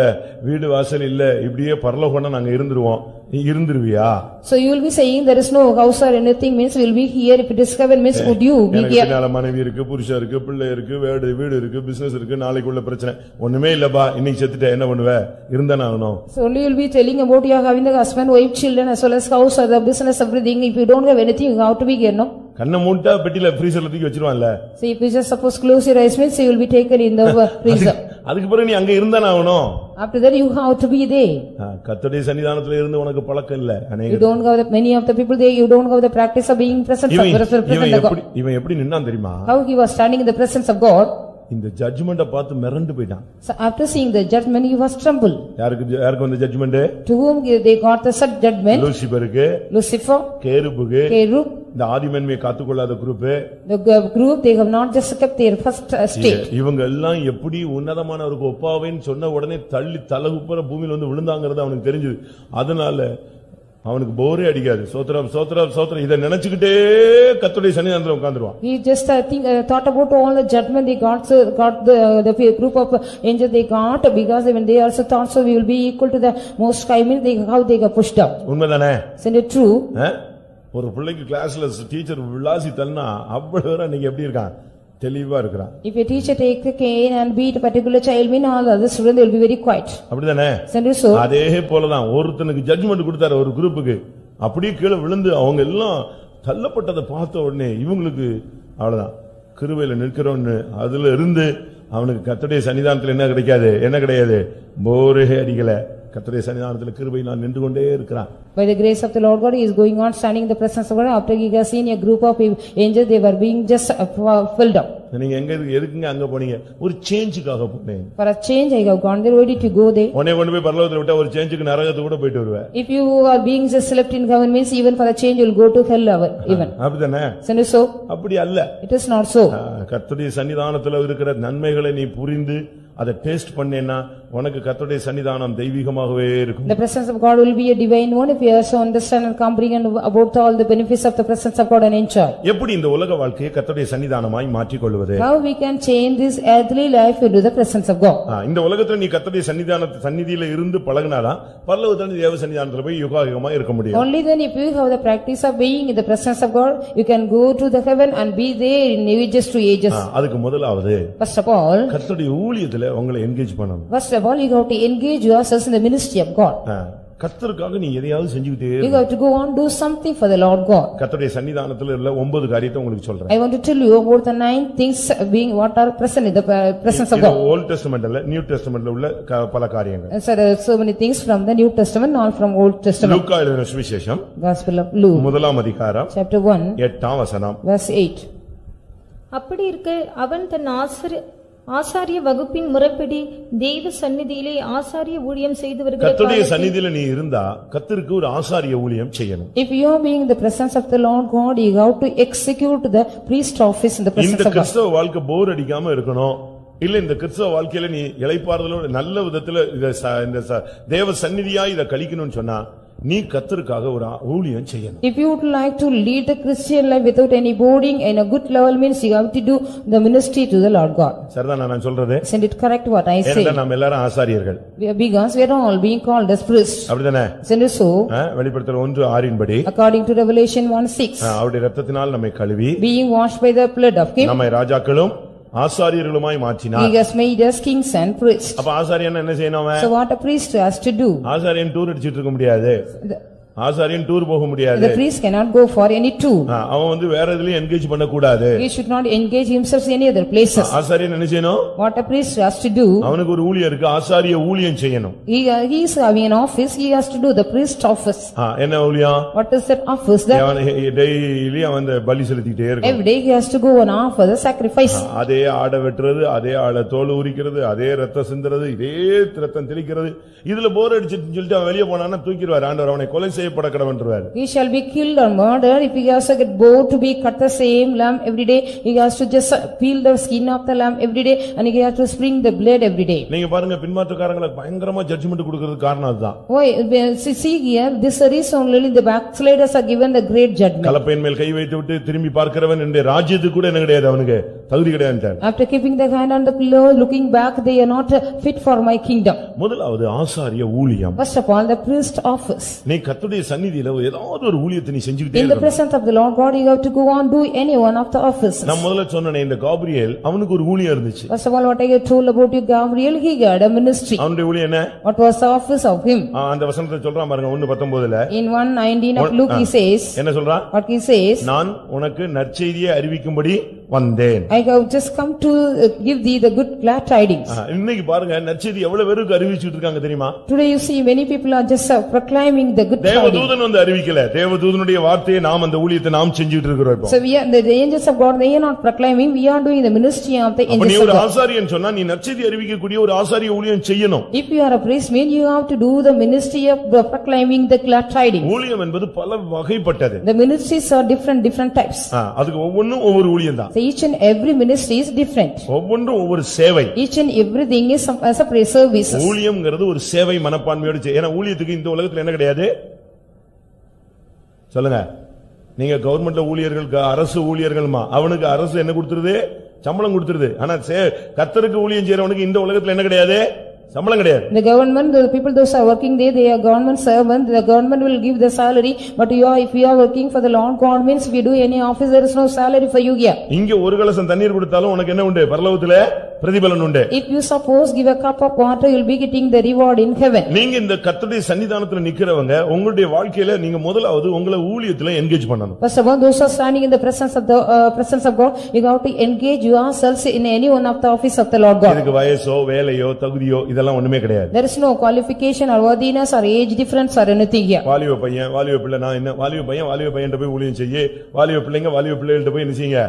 வீடு வாசல் இல்ல இப்படியே பரலோகம்னா நாங்க இருந்துருவோம். நீ இருந்துருவியா? So you will be saying there is no house or anything means we will be here. If it is heaven means would you be எனக்கு here? பின்னால மனைவி இருக்கு, புருஷன் இருக்கு, பிள்ளை இருக்கு, வீடு இருக்கு, பிசினஸ் இருக்கு, நாளைக்கு உள்ள பிரச்சனை ஒண்ணுமே இல்லப்பா, இன்னைக்கு செத்துட்ட என்ன பண்ணுவ? இருந்தானே ஆகணும். So only you will be telling about you are having the husband, wife, children as well as house or the business everything. If you don't have anything you have to be here, no? கண்ணை மூட்டா பெட்டில ஃப்ரீசர்ல தூக்கி வச்சிருவான்ல. So if you just suppose close your eyes means you will be taken in the freezer. அதுக்கு பிறகு நீ அங்க இருந்தானே ஆகணும். After that you have to be there. கர்த்தருடைய சன்னிதானத்துல இருந்து உனக்கு பழக்கம் இல்ல. You don't have many of the people there, you don't have the practice of being present of God. இவன் எப்படி நின்னான் தெரியுமா? How he was standing in the presence of God. இந்த ஜட்ஜ்மென்ட்ட பார்த்து மிரண்டு போய்ட்டான். So after seeing the judgment he was trembled. யாருக்கு வந்த judgment? To whom they got the judgment? லூசிபருக்கு, Lucifer, கேருபுக்கு, Cherub, இந்த ஆதிமன்மையை காத்துக்கொள்ளாத group. the group they have not just kept their first state. இவங்க எல்லாம் எப்படி உன்னதமானவருக்கு ஒப்பாவேன்னு சொன்ன உடனே தள்ளி தலகுப்புற பூமியில வந்து விழுந்தாங்கிறது அவனுக்கு தெரிஞ்சது. அதனால அவனுக்கு போரே அடிக்காது. சோத்ரம் சோத்ரம் சோத்ரம் இத நினைச்சுக்கிட்டே கர்த்தருடைய சன்னிதானத்துல உட்கார்ந்துருவான். He just thought about all the judgment they got the group of angels they got because when they also thought so we will be equal to the most high means how they got pushed up. உண்மைதானே? Isn't it true? ஒரு பிள்ளைக்கு கிளாஸ்ல teacher விளாசி தள்ளனா அவ்வளவு நீங்க எப்படி இருக்கான்? தெளிவா இருக்கறான். If a teacher take the cane and beat a particular child mean all other students they will be very quiet. அப்படிதானே? Isn't it so? அதே போல தான் ஒருத்தனுக்கு ஜட்ஜ்மென்ட் கொடுத்தாரு ஒரு குரூப்புக்கு. அப்படியே கீழ விழுந்து அவங்க எல்லாம் தள்ளப்பட்டதை பார்த்த உடனே இவங்களுக்கு அவ்வளவுதான் கிருபையில நிற்கிறோன்னு அதுல இருந்து அவனுக்கு கர்த்தருடைய சன்னிதானத்துல என்ன கிடையாது? போரே அடிக்கல. கர்த்தருடைய சன்னிதானத்துல கிருபையினால் நின்று கொண்டே இருக்கிறான். By the grace of the Lord God he is going on standing in the presence of God. After he has seen a group of angels they were being just filled up. நீங்க எதுக்குங்க அங்க போனீங்க? ஒரு சேஞ்சுக்காக போனேன். For a change I have gone there. Why did you go there? உன்னை கொண்டு போய் பரலோகத்துல விட்டா ஒரு சேஞ்சுக்கு நரகத்துக்கு கூட போயிட்டு வருவே. If you are being just left in heaven means even for a change you will go to hell even. அப்படிதானே? Isn't it so? அப்படி அல்ல. It is not so. கர்த்தருடைய சன்னிதானத்துல இருக்கிற நன்மைகளை நீ புரிந்து அதை டேஸ்ட் பண்ணேன்னா உனக்கு கர்த்தருடைய சன்னிதானம் தெய்வீகமாகவே இருக்கும். The presence of God will be a divine one if you also understand and comprehend about all the benefits of the presence of God and enjoy. எப்படி இந்த உலக வாழ்க்கையை கர்த்தருடைய சன்னிதானமாய் மாற்றிக் கொள்வது? How we can change this earthly life into the presence of God? இந்த உலகத்துல நீ கர்த்தருடைய சன்னிதியில இருந்து பழகுனாதான் பரலோகத்துல தேவ சன்னிதானத்துல போய் யுகாயுகமா இருக்க முடியும். Only then if you have the practice of being in the presence of God you can go to the heaven and be there in ages to ages. அதுக்கு முதலாவது First of all கர்த்தருடைய ஊழியத்துல உங்களை என்கேஜ் பண்ணணும். First of all you have to engage yourselves in the ministry of God. கர்த்தருக்காக நீ எதையாவது செஞ்சுக்கிட்டே இரு. You have to go on do something for the Lord God. கர்த்தருடைய சன்னிதானத்துல உள்ள 9 காரியத்தை உங்களுக்கு சொல்றேன். I want to tell you about the 9 things being what are present in the presence of God. Old டெஸ்டமென்ட்ல நியூ டெஸ்டமென்ட்ல உள்ள பல காரியங்கள். So there are so many things from the New Testament not from Old Testament. லூக்கா எழுதின சுவிசேஷம் Gospel of Luke முதலாம் அதிகாரம் chapter 1 8ஆம் வசனம் verse 8. அப்படி இருக்க அவன் தன் ஆசாரிய வகுப்பின் முறைப்படி தேவ சந்நிதியிலே ஆசாரிய ஊழியம் செய்தவர்கள் கர்த்தருடைய சந்நிதியில நீ இருந்தா கர்த்தருக்கு ஒரு ஆசாரிய ஊழியம் செய்யணும். If you are being in the presence of the Lord God you have to execute the priest office in the presence of God. இந்த கிறிஸ்தவ வாழ்க்கை போர் அடிக்காம இருக்கணும். இல்ல இந்த கிறிஸ்தவ வாழ்க்கையில நீ இளைப்பாறுதலோட நல்ல விதத்துல இந்த தேவ சந்நிதியாய் இத கழிக்கணும்னு சொன்னா நீ கர்த்தருக்காக ஒரு ஊழியம் செய்யணும். If you would like to lead the Christian life without any boarding in a good level means you have to do the ministry to the Lord God. சரிதான் நான் சொல்றது? Isn't it correct what I say? ஏன்னா நாம எல்லாரும் ஆசாரியர்கள். Because we are all being called as priests. அப்படிதானே? Isn't it so? வெளிப்படுத்தல் 1:6 படி according to Revelation 1:6 அவருடைய இரத்தத்தினால் நம்மை கழுவி being washed by the blood of him நம்மை ராஜாக்களும் ஆசாரியர்களுமாய் மாற்றினார். He has made us kings and priests. அப்ப ஆசாரியன் என்ன செய்யணும்? So what a priest has to do? ஆசாரியன் டூர் அடிச்சிட்டு இருக்க முடியாது. ஆசாரியன் டூர் போக முடியாது. The priest cannot go for any tour. அவன் வந்து வேற எதுலயும் என்கேஜ் பண்ண கூடாது. He should not engage himself in any other places. ஆசாரியன் என்ன செய்யணும்? What a priest has to do? அவனுக்கு ஒரு ஊழியம் இருக்கு, ஆசாரிய ஊழியம் செய்யணும். He is having an office, he has to do the priest office. என்ன ஊழியம்? What is that office? அவன் டெய்லி அவன் பலி செலுத்திட்டே இருக்கான். Every day he has to go and offer the sacrifice. அதே ஆடை வெட்டுறது, அதே ஆளை தோல் உரிக்கிறது, அதே ரத்தம் சிந்துறது, இதே ரத்தம் தெளிக்கிறது. இதுல போர் அடிச்சுன்னு சொல்லிட்டு அவன் வெளியே போனான்னா தூக்கிடுவார் ஆண்டவர், அவனை கொலை செய்யப்படக்கடவன்றார். He shall be killed or murdered. If he has to get bored to be cut the same lamb every day, he has to just peel the skin of the lamb every day and he has to spring the blood every day. நீங்க பாருங்க பின்மாற்றக்காரங்களுக்கு பயங்கரமா judgement கொடுக்கிறதுக்கு காரணம் அதுதான். Why see here this reason only the backsliders are given the great judgment. கலப்பையின் மேல் கை வைத்து விட்டு திரும்பி பார்க்கிறவன் இந்த ராஜ்யத்துக்கு கூட என்ன கிடையாது, அவனுக்கு தகுதி கிடையாது. After keeping the hand on the pillow looking back, they are not fit for my kingdom. முதலாவது ஆசாரிய ஊழியம். First of all the priest office. நீ கர்த்தருடைய சந்நிதியில ஏதாவது ஒரு ஊழியத்தை நீ செஞ்சுக்கிட்டே In the presence of the Lord God you have to go on do any one of the offices. நான் முதல்ல சொன்னேனே இந்த காபிரியேல் அவனுக்கு ஒரு ஊழியம் இருந்துச்சு. First of all what I told about you Gabriel, he had a ministry. அவனுடைய ஊழியம் என்ன? What was the office of him? அந்த வசனத்தை சொல்றான் பாருங்க 1:19ல. In 1:19 of Luke he says. என்ன சொல்றான்? What he says? நான் உனக்கு நற்செய்தியை அறிவிக்கும்படி வந்தேன். I have just come to give thee the good glad tidings. இன்னைக்கு பாருங்க நற்செய்தி எவ்வளவு பேருக்கு அறிவிச்சிட்டு இருக்காங்க தெரியுமா? Today you see many people are just proclaiming the good tidings. தேவதூதன் வந்து அறிவிக்கல, தேவதூதனுடைய வார்த்தையை நாம் அந்த ஊழியத்தை நாம் செஞ்சிட்டு இருக்கிறோம் இப்போ. So we are the angels of God, they are not proclaiming, we are doing the ministry of the angels of God. நீ ஒரு ஆசாரியன் சொன்னா நீ நற்செய்தி அறிவிக்கக்கூடிய ஒரு ஆசாரிய ஊழியம் செய்யணும். If you are a priest mean you have to do the ministry of proclaiming the glad tidings. ஊழியம் என்பது பல வகைப்பட்டது. The ministries are different types. அதுக்கு ஒவ்வொன்றும் ஒவ்வொரு ஊழியம் தான். So each and every ministry is different. ஒவ்வொன்றும் ஒவ்வொரு சேவை. Each and everything is as a prayer service. ஊழியம்ங்கிறது ஒரு சேவை மனப்பான்மையோடு செய்ய. ஏன்னா ஊழியத்துக்கு இந்த உலகத்துல என்ன கிடையாது சொல்லுங்க. நீங்க கவர்மெண்ட்ல ஊழியர்கள், அரசு ஊழியர்கள்மா, அவனுக்கு அரசு என்ன கொடுத்துருது? சம்பளம் கொடுத்துருது. ஆனா கர்த்தருக்கு ஊழியம் செய்யறவனுக்கு இந்த உலகத்துல என்ன கிடையாது? சம்பளம் கிடையாது. The government, the people those are working there, they are government servant. The government will give the salary, but if you are working for the Lord God means if you do any office there is no salary for you here. இங்க ஒரு கலசம் தண்ணீர் கொடுத்தாலும் உனக்கு என்ன உண்டு? பரலோகத்திலே பிரதிபலன் உண்டு. If you suppose give a cup of water you will be getting the reward in heaven. நீங்க இந்த கர்த்தருடைய சன்னிதானத்துல நிக்கிறவங்க உங்களுடைய வாழ்க்கையில நீங்க முதலாவது உங்களை ஊழியத்துல என்கேஜ் பண்ணணும். First of all those are standing in the presence of God, you have to engage yourselves in any one of the office of the Lord God. இதுக்கு வயசோ வேலையோ தகுதியோ இதெல்லாம் ஒண்ணுமே கிடையாது. There is no qualification or worthiness or age difference or anything here. வாலிப பையன் வாலிப பிள்ளை, நான் என்ன வாலிப பையன் போய் ஊழியம் செய்ய, வாலிப பிள்ளைங்க வாலிப பிள்ளைகள்ட்ட போய் என்ன செய்யுங்க,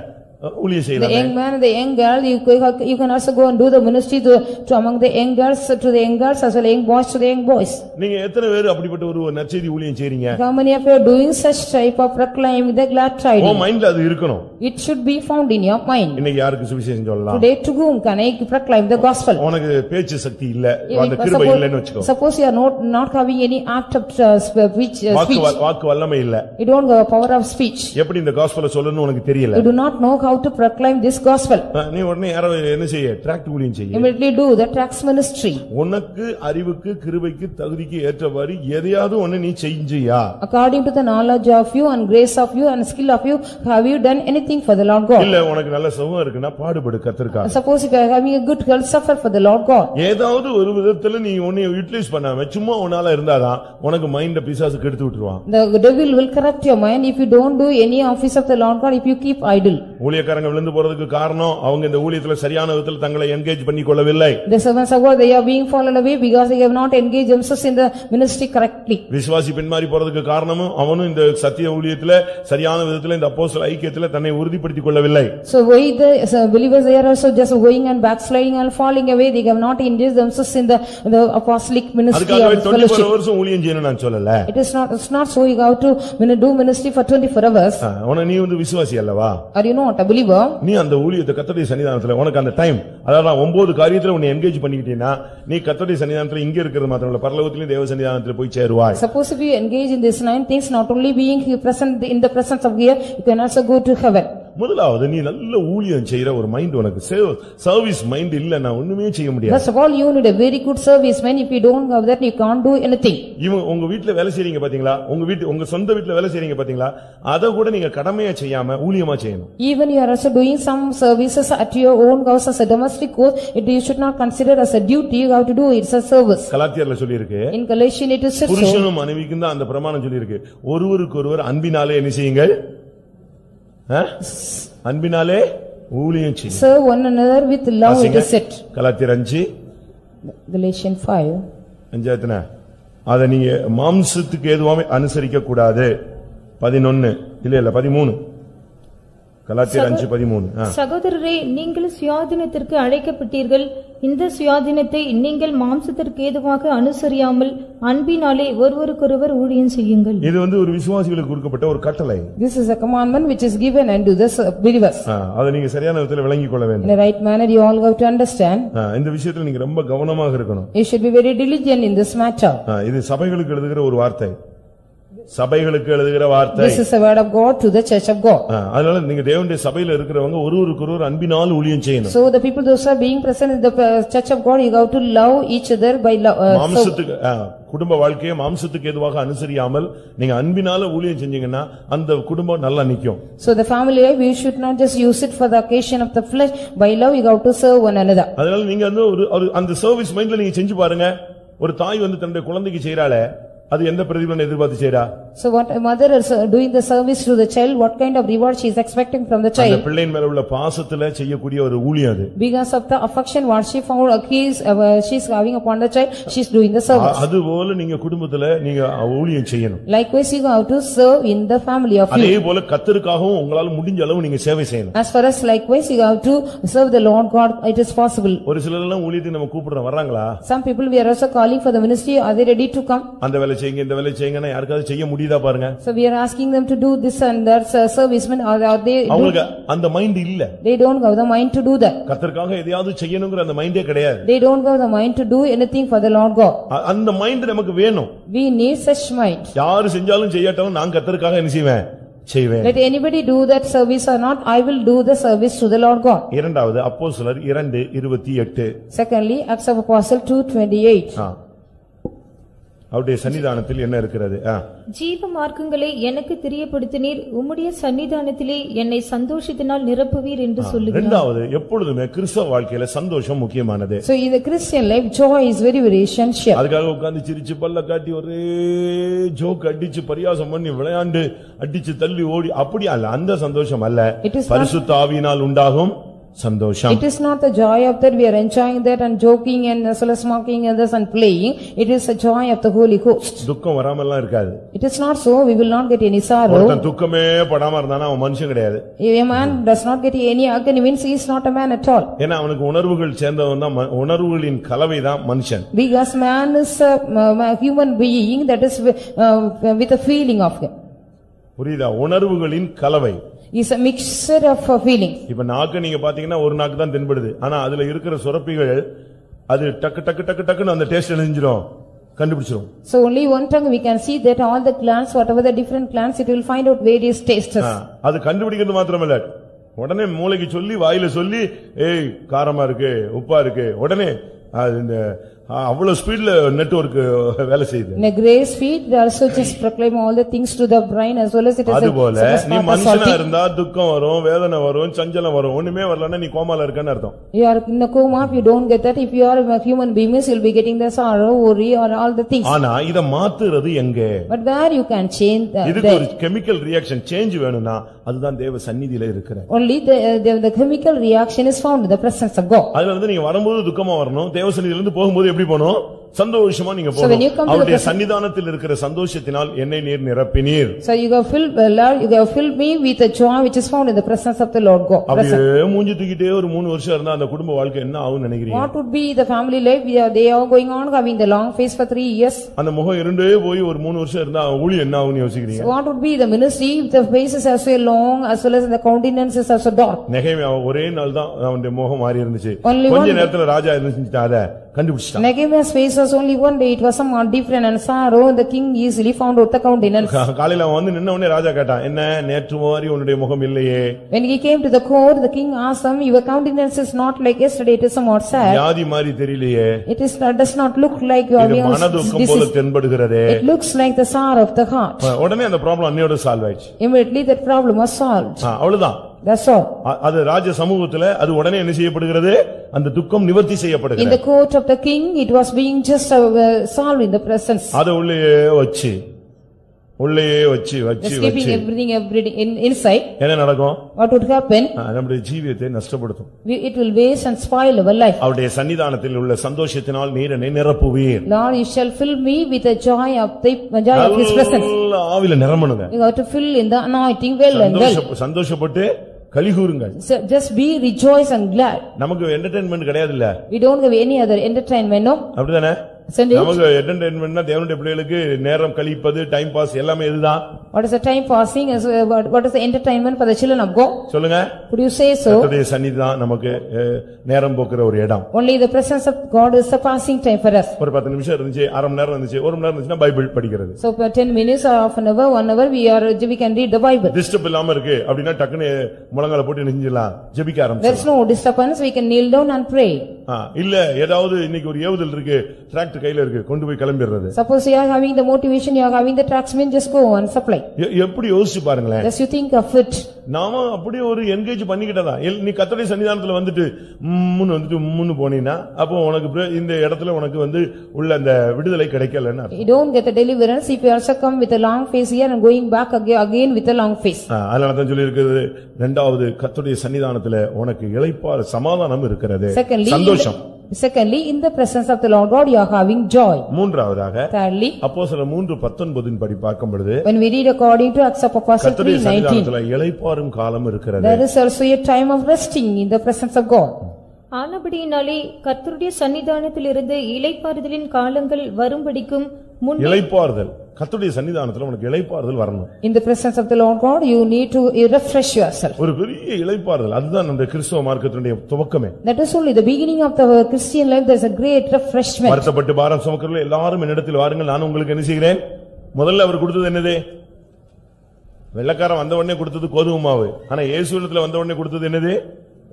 ஊழியம் செய்யலாம். The young man and the young girl, you can also go and do the ministry to among the young girls, to the young girls as well young boys to the young boys. நீங்க எத்தனை பேர் அப்படிப்பட்ட ஒரு நற்செய்தி ஊழியம் செய்றீங்க? How many of you are doing such type of proclaiming the glad tidings? உங்க மைண்ட்ல அது இருக்கணும். It should be found in your mind. இன்னைக்கு யாருக்கு சுவிசேஷம் சொல்லலாம்? Today to whom can I proclaim the gospel? உனக்கு பேச்சு சக்தி இல்ல, அந்த கிருபை இல்லன்னு வெச்சுக்கோ. Suppose you are not having any act of speech. வாக்கு வல்லமை இல்ல. You don't have a power of speech. எப்படி இந்த காஸ்பலை சொல்லணும்னு உனக்கு தெரியல. You do not know how to proclaim this gospel. நீ உடனே யாரோ என்ன செய்ய? ட்ராக்ட் ஊழியம் செய்ய. Immediately do the tracts ministry. உனக்கு அறிவுக்கு கிருபைக்கு தகுதிக்கு ஏற்றவாறு எதையாவது ஒண்ணு நீ செஞ்சியா? According to the knowledge of you and grace of you and skill of you, have you done anything for the Lord God? இல்ல உனக்கு நல்ல சுகம் இருக்குன்னா பாடுபடு கர்த்தருக்காக. Suppose if you are having a good health, suffer for the Lord God. ஏதாவது ஒரு விதத்துல நீ உன்னை யூட்டிலைஸ் பண்ணாம சும்மா உன்னால இருந்தாதான் உனக்கு மைண்ட பிசாசு கெடுத்து விட்டுருவான். The devil will corrupt your mind if you don't do any office of the Lord God, if you keep idle. ஊழியக்காரங்க விழுந்து போறதுக்கு காரணம் அவங்க இந்த ஊழியத்துல சரியான விதத்துல தங்களை என்கேஜ் பண்ணி கொள்ளவில்லை. The servants of God, they are being fallen away because they have not engaged themselves in the ministry correctly. விசுவாசி பின்மாறி போறதுக்கு காரணமும் அவனும் இந்த சத்திய ஊழியத்துல சரியான விதத்துல இந்த அப்போஸ்தல ஐக்கியத்துல தன்னை உறுதிப்படுத்திக் கொள்ளவில்லை. So why the believers they are also just going and backsliding and falling away, they have not engaged themselves in the apostolic ministry of fellowship. 24 வருஷம் ஊழியம் செய்யணும் நான் சொல்லல. It's not so you have to do ministry for 24 hours. நீ வந்து விசுவாசி அல்லவா? Are you not a believer? நீ அந்த ஊழியத்தை கர்த்தருடைய சன்னிதானத்துல உனக்கு அந்த டைம், அதாவது 9 காரியத்துல உன்னை என்கேஜ் பண்ணிக்கிட்டீனா நீ கர்த்தருடைய சன்னிதானத்துல இங்க இருக்கிறது மாத்திரம் இல்ல பரலோகத்திலும் தேவ சன்னிதானத்துல போய் சேருவாய். Suppose if you engage in these 9 things, not only being present in the presence of God, you can also go to heaven. முதலாவது நீ நல்ல ஊழியம் செய்யற ஒரு மைண்ட் உனக்கு சர்வீஸ் மைண்ட் இல்லன்னா ஒண்ணுமே செய்ய முடியாது. First of all you need a very good service man. If you don't have that you can't do anything. உங்க வீட்ல வேலை செய்றீங்க பாத்தீங்களா, உங்க சொந்த வீட்ல வேலை செய்றீங்க பாத்தீங்களா, அத கூட நீங்க கடமையா செய்யாம ஊழியமா செய்யணும். Even you are also doing some services at your own house as a domestic work, you should not consider as a duty, you have to do it as a service. கலாத்தியர்ல சொல்லி இருக்கு. In Galatians it is said so. புருஷனும் மனைவிக்கும் தான் அந்த பிரமாணம் சொல்லி இருக்கு. ஒருவருக்கொருவர் அன்பினாலே என்ன செய்யுங்கள்? அன்பினாலே ஊழியம் செய்யுங்கள். Serve one another with love it is said. கலாத்தியர் 5 Galatians 5 5 அத நீங்க மாம்சத்துக்கு ஏதுவாமே அனுசரிக்க கூடாது. 11 இல்ல 13 கலாத்தியர் 5:13. சகோதரரே, நீங்கள் சுயாதீனத்திற்கு அழைக்கப்பட்டீர்கள். இந்த சுயாதீனத்தை நீங்கள் மாம்சத்திற்கு ஏதுவாக அனுசரியாமல் அன்பினாலே ஒருவருக்கொருவர் ஊழியம் செய்யுங்கள். இது ஒரு விசுவாசிகளுக்கு கொடுக்கப்பட்ட ஒரு கட்டளை. This is a commandment which is given unto the believers. அதை நீங்க சரியான விதத்தில் விளங்கிக் கொள்ள வேண்டும். In the right manner you all have to understand. இந்த விஷயத்துல நீங்க ரொம்ப கவனமாக இருக்கணும். You should be very diligent in this matter. இது சபைகளுக்கு எழுதுகிற ஒரு வார்த்தை. சபைகளுக்கு எழுதுகிற வார்த்தை. This is a word of God to the church of God. அதனால நீங்க தேவனுடைய சபையில இருக்கிறவங்க ஒருவருக்கொருவர் அன்பினால் ஊழியம் செய்யணும். So the people those are being present in the church of God, you have to love each other by love. மாம்சத்துக்கு குடும்ப வாழ்க்கையை மாம்சத்துக்கு ஏதுவாக அனுசரியாமல் நீங்க அன்பினால ஊழியம் செஞ்சீங்கன்னா அந்த குடும்பம் நல்லா நிக்கும். So the family life, we should not just use it for the occasion of the flesh. By love you have to serve one another. அதனால நீங்க அந்த சர்வீஸ் மைண்ட்ல நீங்க செஞ்சு பாருங்க. ஒரு தாய் தன்னுடைய குழந்தைக்கு செய்றாளே, அது எந்த பிரதிபலனை எதிர்பார்த்து செய்றா? So what a mother is doing the service to the child, what kind of reward she is expecting from the child? அந்த பிள்ளையின் மேல உள்ள பாசத்துல செய்யக்கூடிய ஒரு ஊழியம் அது. Because of the affection what she found, she is having upon the child, she is doing the service. அதுபோல நீங்க குடும்பத்துல நீங்க ஊழியம் செய்யணும். Likewise you have to serve in the family of you. அதே போல கர்த்தருக்காகவும் உங்களால முடிஞ்ச அளவு நீங்க சேவை செய்யணும். As far as likewise you have to serve the Lord God, it is possible. ஒரு சிலர் எல்லாம் ஊழியத்துக்கு நம்ம கூப்பிடுறோம், வர்றாங்களா? Some people we are also calling for the ministry, are they ready to come? அந்த வேலை செய்யுங்க, இந்த வேலை செய்யுங்கன்னா யாருக்காவது செய்ய முடியுதா பாருங்க. So we are asking them to do this and that servicemen, are they அவங்களுக்கு அந்த மைண்ட் இல்ல. They don't have the mind to do that. கர்த்தருக்காக எதையாவது செய்யணும்ங்கற அந்த மைண்டே கிடையாது. They don't have the mind to do anything for the Lord God. அந்த mind நமக்கு வேணும். We need such mind. யார் செஞ்சாலும் செய்யாட்டாலும் நான் கர்த்தருக்காக என்ன செய்வேன்? செய்வேன். Let anybody do that service or not, I will do the service to the Lord God. இரண்டாவது அப்போஸ்தலர் 2:28. Secondly, Acts of Apostles 2:28. அவருடைய சன்னிதானத்தில் என்ன இருக்கிறது? ஜீவ மார்க்கங்களை எனக்கு தெரியப்படுத்தினீர், உம்முடைய சன்னிதானத்திலே என்னை சந்தோஷத்தினால் நிரப்புவீர் என்று சொல்லுகிறார். இரண்டாவது, எப்பொழுதுமே கிறிஸ்தவ வாழ்க்கையில சந்தோஷம் முக்கியமானது. So in the Christian life, joy is very very essential. அதுக்காக உட்கார்ந்து சிரிச்சு பல்ல காட்டி ஒரே ஜோக் அடிச்சு பரியாசம் பண்ணி விளையாண்டு அடிச்சு தள்ளி ஓடி அப்படி அல்ல. அந்த சந்தோஷம் அல்ல, பரிசுத்த ஆவியினால் உண்டாகும் சந்தோஷம். It is not the joy of that we are enjoying that and joking and as well as mocking others and playing. It is the joy of the Holy Ghost. துக்கம் வராமலாம் இருக்காது. It is not so, we will not get any sorrow. ஒருத்தன் துக்கமே படாம இருந்தானா அவன் மனுஷன் கிடையாது. A man does not get any agony means he is not a man at all. ஏன்னா அவனுக்கு உணர்வுகள் சேர்ந்தவன் தான், உணர்வுகளின் கலவை தான் மனுஷன். Because man is a human being that is with a feeling of him. புரியுதா? உணர்வுகளின் கலவை is a mixture of feelings. இப்ப நாக்கு நீங்க பாத்தீங்கன்னா ஒரு நாக்கு தான் தென்படுது, ஆனா அதுல இருக்கிற சுரப்பிகள் அது டக்கு டக்கு டக்கு டக்குன்னு அந்த taste எழுஞ்சிரும், கண்டுபிடிச்சிரும். So only one tongue we can see that all the glands, whatever the different glands, it will find out various tastes. அது கண்டுபிடிக்கிறது மாத்திரமல்ல, உடனே மூளைக்கு சொல்லி வாயில சொல்லி ஏய் காரமா இருக்கு உப்பா இருக்கு, உடனே இந்த அவ்வளவு ஸ்பீட்ல நெட்வொர்க் வேலை செய்யுது. In a great speed they also just proclaim all the things to the brain as well as it is. அதுபோல நீ மனுஷனா இருந்தா துக்கம் வரும், வேதனை வரும், சஞ்சலம் வரும், ஒண்ணுமே வரலன்னா நீ கோமால இருக்கன்னு அர்த்தம். You are in a coma if you don't get that. If you are a human being you will be getting the sorrow, worry or all the things. ஆனா இத மாத்துறது எங்க? But where you can change that? இதுக்கு ஒரு chemical reaction change வேணும்னா அதுதான் தேவ சந்நிதியில இருக்கிற. Only the chemical reaction is found in the presence of God. அதுல நீங்க வரும்போது துக்கமா வரணும், தேவ சந்நிதியில இருந்து போகும்போது எப்படி போணும்? சந்தோஷமா நீங்க போகணும். அவருடைய சன்னிதானத்தில் இருக்கிற சந்தோஷத்தினால் என்னை நீர் நிரப்பினீர். So you have filled Lord, you have filled me with the joy which is found in the presence of the Lord God. அப்படியே மூஞ்சி தூக்கிட்டே ஒரு 3 வருஷம் இருந்தா அந்த குடும்ப வாழ்க்கை என்ன ஆகும் நினைக்கிறீங்க? What would be the family life? They are going on having the long face for 3 years. அந்த முகம் இருண்டே போய் ஒரு 3 வருஷம் இருந்தா ஊழியம் என்ன ஆகும்னு யோசிக்கிறீங்க? What would be the ministry if the face is as long as well as the countenance is also dark? நெகேமியா ஒரே நாள் தான் அவனுடைய முகம் மாறி இருந்துச்சு. கொஞ்ச நேரத்துல ராஜா இருந்துட்டாத கண்டுபிடிச்சிட்டான். Nehemiah's face was only one day, it was somewhat different and sorrow, the king easily found out the countenance. காலையில அவன் வந்து நின்ன உடனே ராஜா கேட்டான், என்ன நேற்று மாதிரி உன்னுடைய முகம் இல்லையே? When he came to the court, the king asked him, your countenance is not like yesterday, it is somewhat sad. வியாதி மாதிரி தெரியலையே? It is does not look like you are மனதுக்கம் போல தென்படுகிறதே. It looks like the sorrow of the heart. உடனே அந்த problem அன்னையோட solve ஆயிடுச்சு. Immediately that problem was solved. அவ்வளவுதான். That's all. அது ராஜ சமூகத்துல அது உடனே என்ன செய்யப்படுகிறது? அந்த துக்கம் நிவர்த்தி செய்யப்படுகிறது. In the court of the king, it was being just solved in the presence. அத உள்ளே வச்சு keeping everything inside. என்ன நடக்கும்? What would happen? நம்முடைய ஜீவியத்தை நஷ்டப்படுத்தும். It will waste and spoil our life. அவருடைய சன்னிதானத்தில் உள்ள சந்தோஷத்தினால் நீர் என்னை நிரப்புவீர். Lord, you shall fill me with the joy of his presence. ஆவியில நிரம்பணுங்க. You have to fill in the anointing well and well. சந்தோஷப்பட்டு கலிகூருங்கள். So just be rejoice and glad. நமக்கு entertainment கிடையாது இல்ல. We don't have any other entertainment, no? அப்படிதானே? Sunday. நமக்கு என்டர்டெயின்மென்ட்னா தேவனுடைய பிள்ளைகளுக்கு நேரம் கழிப்பது, டைம் பாஸ் எல்லாமே இதுதான். What is the time passing? What is the entertainment for the children of God? சொல்லுங்க. Could you say so? கர்த்தருடைய சந்நிதிதான் நமக்கு நேரம் போக்குற ஒரு இடம். Only the presence of God is the passing time for us. ஒரு 10 நிமிஷம் இருந்துச்சு, அரை மணி நேரம் இருந்துச்சு, ஒரு மணி நேரம் இருந்துச்சுனா பைபிள் படிக்கிறது. So for 10 minutes or half an hour, 1 hour we can read the Bible. Disturb இல்லாம இருக்கு அப்படினா டக்குனு முழங்கால போட்டு நிஞ்சிடலாம், ஜெபிக்க ஆரம்பிச்சோம். There is no disturbance, we can kneel down and pray. இல்ல ஏதாவது இன்னைக்கு ஒரு ஏவுதல் இருக்கு, டிராக்ட் கையில இருக்கு, கொண்டு போய் கிளம்பிடுறது. Suppose you are having the motivation, you are having the tracksman, just go and supply. எப்படி யோசிச்சு பாருங்களேன். Just you think of it. நாம அப்படி ஒரு என்கேஜ் பண்ணிக்கிட்டதா. நீ கர்த்தருடைய சன்னிதானத்துல வந்துட்டு முன்னு போனீனா அப்போ உனக்கு இந்த இடத்துல உனக்கு உள்ள அந்த விடுதலை கிடைக்கலன்னு அர்த்தம். You don't get the deliverance if you also come with a long face here and going back again with a long face. அதனால தான் சொல்லி இருக்குது இரண்டாவது கர்த்தருடைய சன்னிதானத்துல உனக்கு இளைப்பாற சமாதானம் இருக்கிறது, சந்தோஷம். Secondly, in the presence of the Lord God you are having joy. மூன்றாவதாக Thirdly, அப்போஸ்தலர் 3:19 படி பார்க்கும் பொழுது when we read according to Acts of Apostles 3:19, கர்த்தருடைய சன்னிதானத்துல இளைப்பாறும் காலம் இருக்கிறது. There is also a time of resting in the presence of God. ஆனபடியினாலே கர்த்தருடைய சன்னிதானத்திலிருந்து இளைப்பாறுதலின் காலங்கள் வரும்படிக்கும் இளைப்பாறுதல் கர்த்தருடைய சன்னிதானத்துல உனக்கு இளைப்பாறுதல் வரணும். In the presence of the Lord God you need to refresh yourself. ஒரு பெரிய இளைப்பாறுதல், அதுதான் நம்ம கிறிஸ்தவ மார்க்கத்தினுடைய துவக்கமே. That is only the beginning of the Christian life. There is a great refreshment. வருத்தப்பட்டு பாரம் சுமக்கிறவர்கள் எல்லாரும் என்னிடத்தில் வாருங்கள், நான் உங்களுக்கு என்ன செய்கிறேன். முதல்ல அவர் கொடுத்தது என்னது? வெள்ளக்காரன் வந்த உடனே கொடுத்தது கோதுமை மாவு. ஆனா இயேசுவிடத்துல வந்த உடனே கொடுத்தது என்னது?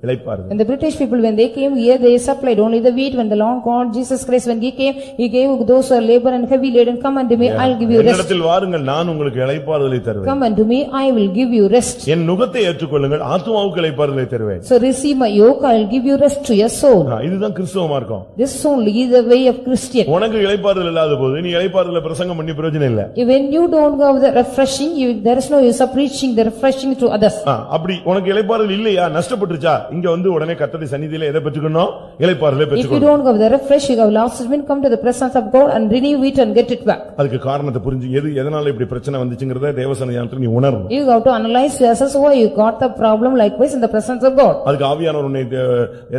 இளைப்பாறுதல். And the British people when they came here they supplied only the wheat. When the Lord God Jesus Christ when he came, he gave those who are labor and heavy laden, come unto me, I'll give you rest. என்னிடத்தில் வாருங்கள், நான் உங்களுக்கு இளைப்பாறுதலை தருவேன். Come unto me, I will give you rest. என் நுகத்தை ஏற்றுக்கொள்ளுங்கள், ஆத்துமாவுக்கு இளைப்பாறுதலை தருவேன். So receive my yoke, I will give you rest to your soul. இதுதான் கிறிஸ்தவ மார்க்கம். This is only the way of Christian. உனக்கு இளைப்பாறுதல் இல்லாத போது நீ இளைப்பாறுதலை பிரசங்கம் பண்ணி பிரயோஜனம் இல்ல. When you don't have the refreshing, there is no use of preaching the refreshing to others. அப்படி உனக்கு இளைப்பாறுதல் இல்லையா, நஷ்டப்பட்டுச்சா, இங்க உடனே கர்த்தருடைய சந்நிதியில எதை பெற்றுக்கணும்? இளைப்பாறுதலை பெற்றுக்கணும். If you don't have the refresh, you have lost it, come to the presence of God and renew it and get it back. அதுக்கு காரணத்தை புரிஞ்சு எதனால இப்படி பிரச்சனை வந்துச்சுங்கறதை தேவ சன்னிதானத்துல நீ உணரணும். You have to analyze yourself why you got the problem likewise in the presence of God. அதுக்கு ஆவியானவர் உன்னை